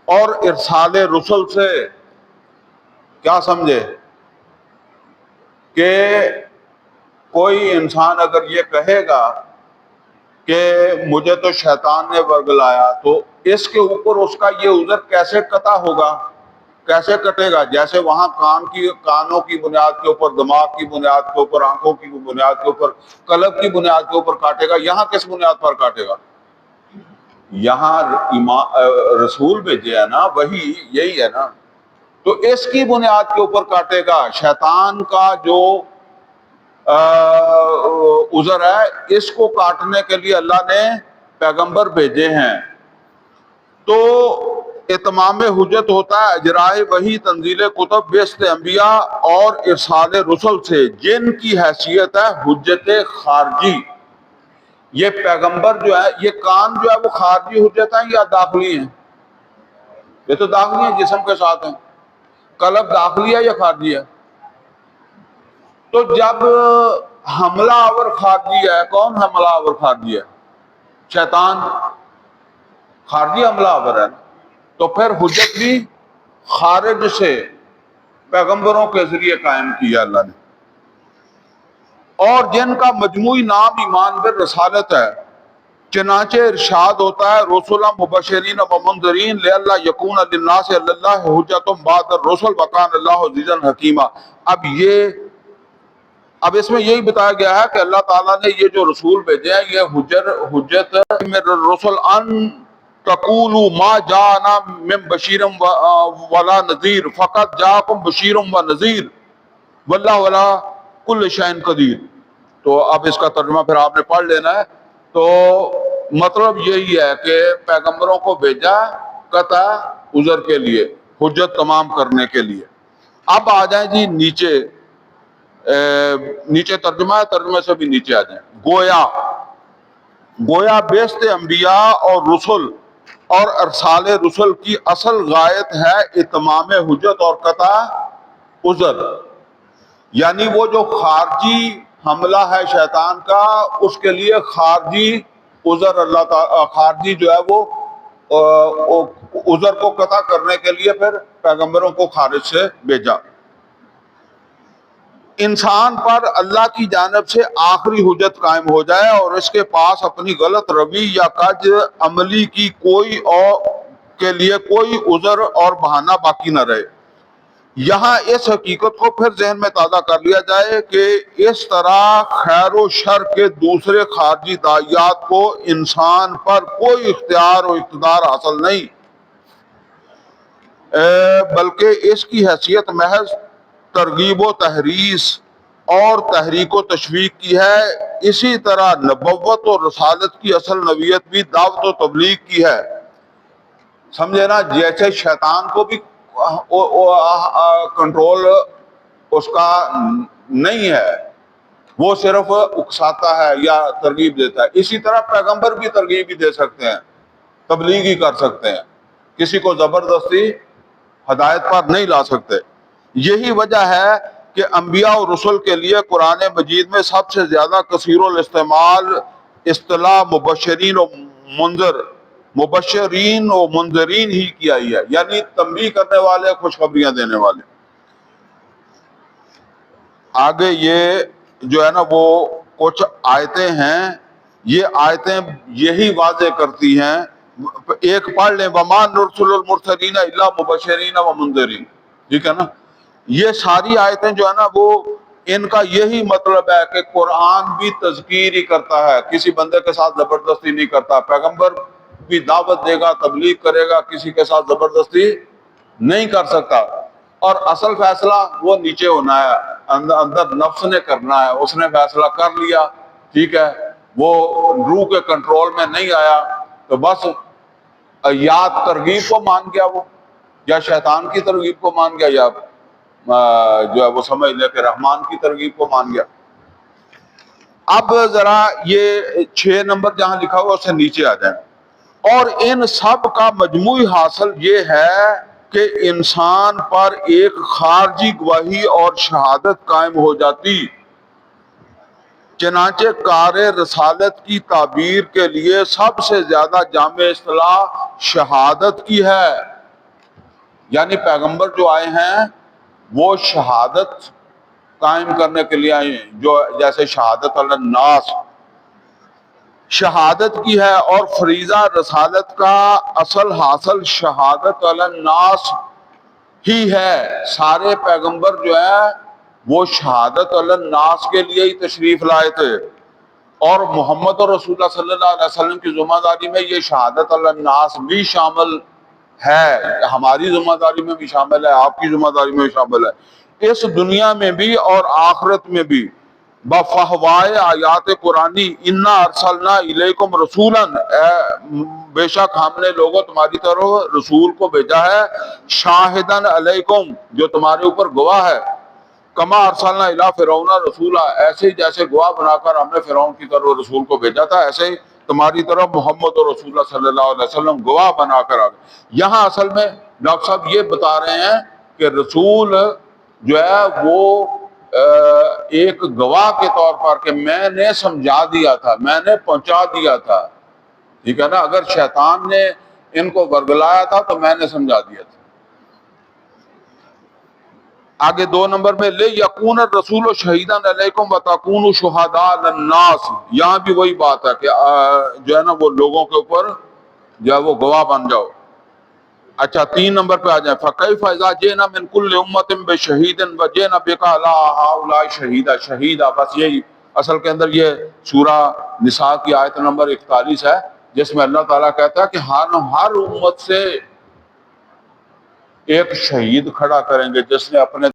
Speaker 1: اور ارسال رسل سے. کیا سمجھے؟ کہ کوئی انسان اگر یہ کہے گا کہ مجھے تو شیطان نے ورگلایا، تو اس کے اوپر اس کا یہ عذر کیسے قطع ہوگا، کیسے کٹے گا؟ جیسے وہاں کانوں کی بنیاد کے اوپر، دماغ کی بنیاد کے اوپر، آنکھوں کی بنیاد کے اوپر، قلب کی بنیاد کے اوپر کاٹے گا، یہاں کس بنیاد پر کاٹے گا؟ یہاں رسول بھیجے ہیں نا، وہی یہی ہے نا، تو اس کی بنیاد کے اوپر کاٹے گا. شیطان کا جو عذر ہے، اس کو کاٹنے کے لیے اللہ نے پیغمبر بھیجے ہیں. تو اتمام حجت ہوتا ہے اجرائے وحی، تنزیل کتب، بعثت انبیاء اور ارسال رسل سے، جن کی حیثیت ہے حجت خارجی. یہ پیغمبر جو ہے، یہ کان جو ہے وہ خارجی حجت ہیں یا داخلی ہیں؟ یہ تو داخلی ہیں، جسم کے ساتھ ہیں. قلب داخلی ہے یا خارجی ہے؟ تو جب حملہ آور خارجی ہے، کون حملہ آور خارجی ہے؟ شیطان خارجی حملہ آور ہے. تو پھر حجت بھی خارج سے پیغمبروں کے ذریعے قائم کیا اللہ نے. اور جن کا مجموعی نام ایمان بالرسالت ہے، چنانچہ ارشاد ہوتا ہے رسولا مبشرین و منذرین لئلا یکون للناس علی اللہ حجۃ بعد الرسل وکان اللہ عزیزا حکیما. اب اس میں یہی بتایا گیا ہے کہ اللہ تعالیٰ نے یہ جو رسول بھیجے ہیں، یہ حجت من الرسل ان تقولوا ما جاءنا من بشیر ولا نذیر فقط جاءکم بشیر و نذیر واللہ ولا کل شیء قدیر. تو اب اس کا ترجمہ پھر آپ نے پڑھ لینا ہے. تو مطلب یہی ہے کہ پیغمبروں کو بھیجا قطع عذر کے لیے، حجت تمام کرنے کے لیے. اب آ جائیں جی نیچے ترجمہ ہے، ترجمے سے بھی نیچے آ جائیں. گویا بعثت انبیاء اور رسل اور ارسال رسل کی اصل غایت ہے اتمام حجت اور قطع عذر. یعنی وہ جو خارجی حملہ ہے شیطان کا، اس کے لیے خارجی عذر اللہ تعالی، خارجی جو ہے وہ عذر کو قطع کرنے کے لیے پھر پیغمبروں کو خارج سے بھیجا. انسان پر اللہ کی جانب سے آخری حجت قائم ہو جائے اور اس کے پاس اپنی غلط روی یا کج عملی کی کے لیے کوئی عذر اور بہانہ باقی نہ رہے. یہاں اس حقیقت کو پھر ذہن میں تازہ کر لیا جائے کہ اس طرح خیر و شر کے دوسرے خارجی داعیات کو انسان پر کوئی اختیار و اقتدار حاصل نہیں، بلکہ اس کی حیثیت محض ترغیب و تحریض اور تحریک و تشویق کی ہے. اسی طرح نبوت اور رسالت کی اصل نوعیت بھی دعوت و تبلیغ کی ہے. سمجھے نا؟ جیسے شیطان کو بھی کنٹرول اس کا نہیں ہے، وہ صرف اکساتا ہے یا ترغیب دیتا ہے. اسی طرح پیغمبر بھی ترغیب ہی دے سکتے ہیں، تبلیغ ہی کر سکتے ہیں، کسی کو زبردستی ہدایت پر نہیں لا سکتے. یہی وجہ ہے کہ انبیاء اور رسل کے لیے قرآن مجید میں سب سے زیادہ کثیر الاستعمال اصطلاح مبشرین و منذرین ہی کی آئی ہے، یعنی تنبیہ کرنے والے، خوشخبریاں دینے والے. آگے یہ جو ہے نا وہ کچھ آیتیں ہیں، یہ آیتیں یہی واضح کرتی ہیں. ایک پڑھ لیں، وَمَا نُرْسِلُ الْمُرْسَلِينَ إِلَّا مُبَشِّرِينَ وَمُنذِرِينَ. ٹھیک ہے نا؟ یہ ساری آیتیں جو ہے نا وہ ان کا یہی مطلب ہے کہ قرآن بھی تذکیر ہی کرتا ہے، کسی بندے کے ساتھ زبردستی نہیں کرتا. پیغمبر بھی دعوت دے گا، تبلیغ کرے گا، کسی کے ساتھ زبردستی نہیں کر سکتا. اور اصل فیصلہ وہ نیچے ہونا ہے، اندر نفس نے کرنا ہے. اس نے فیصلہ کر لیا، ٹھیک ہے، وہ روح کے کنٹرول میں نہیں آیا، تو بس یا ترغیب کو مان گیا وہ، یا شیطان کی ترغیب کو مان گیا، یا جو ہے وہ سمجھ لے کہ رحمان کی ترغیب کو مان گیا. اب ذرا یہ 6 نمبر جہاں لکھا ہوا اس سے نیچے آ جائیں. اور ان سب کا مجموعی حاصل یہ ہے کہ انسان پر ایک خارجی گواہی اور شہادت قائم ہو جاتی. چنانچہ کار رسالت کی تعبیر کے لیے سب سے زیادہ جامع اصطلاح شہادت کی ہے. یعنی پیغمبر جو آئے ہیں وہ شہادت قائم کرنے کے لیے آئے ہیں، جو جیسے شہادت علی الناس شہادت کی ہے، اور فریضہ رسالت کا اصل حاصل شہادت علی الناس ہی ہے. سارے پیغمبر جو ہیں وہ شہادت علی الناس کے لیے ہی تشریف لائے تھے، اور محمد رسول اللہ صلی اللہ علیہ وسلم کی ذمہ داری میں یہ شہادت علی الناس بھی شامل ہے. ہماری ذمہ داری میں بھی شامل ہے، آپ کی ذمہ داری میں بھی شامل ہے، اس دنیا میں بھی اور آخرت میں بھی. بفہوائے آیات قرآنی انا ارسلنا الیکم رسولا، بے شک ہم نے لوگوں تمہاری طرف رسول کو بھیجا ہے، شاہدن علیکم جو تمہارے اوپر گواہ ہے، کما ارسلنا الی فرعون رسولا، ایسے ہی جیسے گواہ بنا کر ہم نے فرعون کی طرف رسول کو بھیجا تھا، ایسے ہی تمہاری طرف محمد رسول اللہ صلی اللہ علیہ وسلم گواہ بنا کر آ گئے. یہاں اصل میں ڈاکٹر صاحب یہ بتا رہے ہیں کہ رسول جو ہے وہ ایک گواہ کے طور پر کہ میں نے سمجھا دیا تھا، میں نے پہنچا دیا تھا، ٹھیک ہے نا. اگر شیطان نے ان کو ورگلایا تھا تو میں نے سمجھا دیا تھا. آگے 2 نمبر میں لے یکون الرسول شہیدن علیکم وتکونوا شہداء علی الناس، یہاں بھی وہی بات ہے کہ جو ہے نا وہ لوگوں کے اوپر جو ہے وہ گواہ بن جاؤ. اچھا 3 نمبر پہ آ جائیں. فَكَيْفَ إِذَا جِئْنَا مِنْ كُلِّ أُمَّةٍ بِشَهِيدٍ وَجِئْنَا بِكَ عَلَىٰ هَٰؤُلَاءِ شَهِيدًا. بس یہی اصل کے اندر یہ سورہ نساء کی آیت نمبر 41 ہے، جس میں اللہ تعالیٰ کہتا ہے کہ ہر امت سے ایک شہید کھڑا کریں گے جس نے اپنے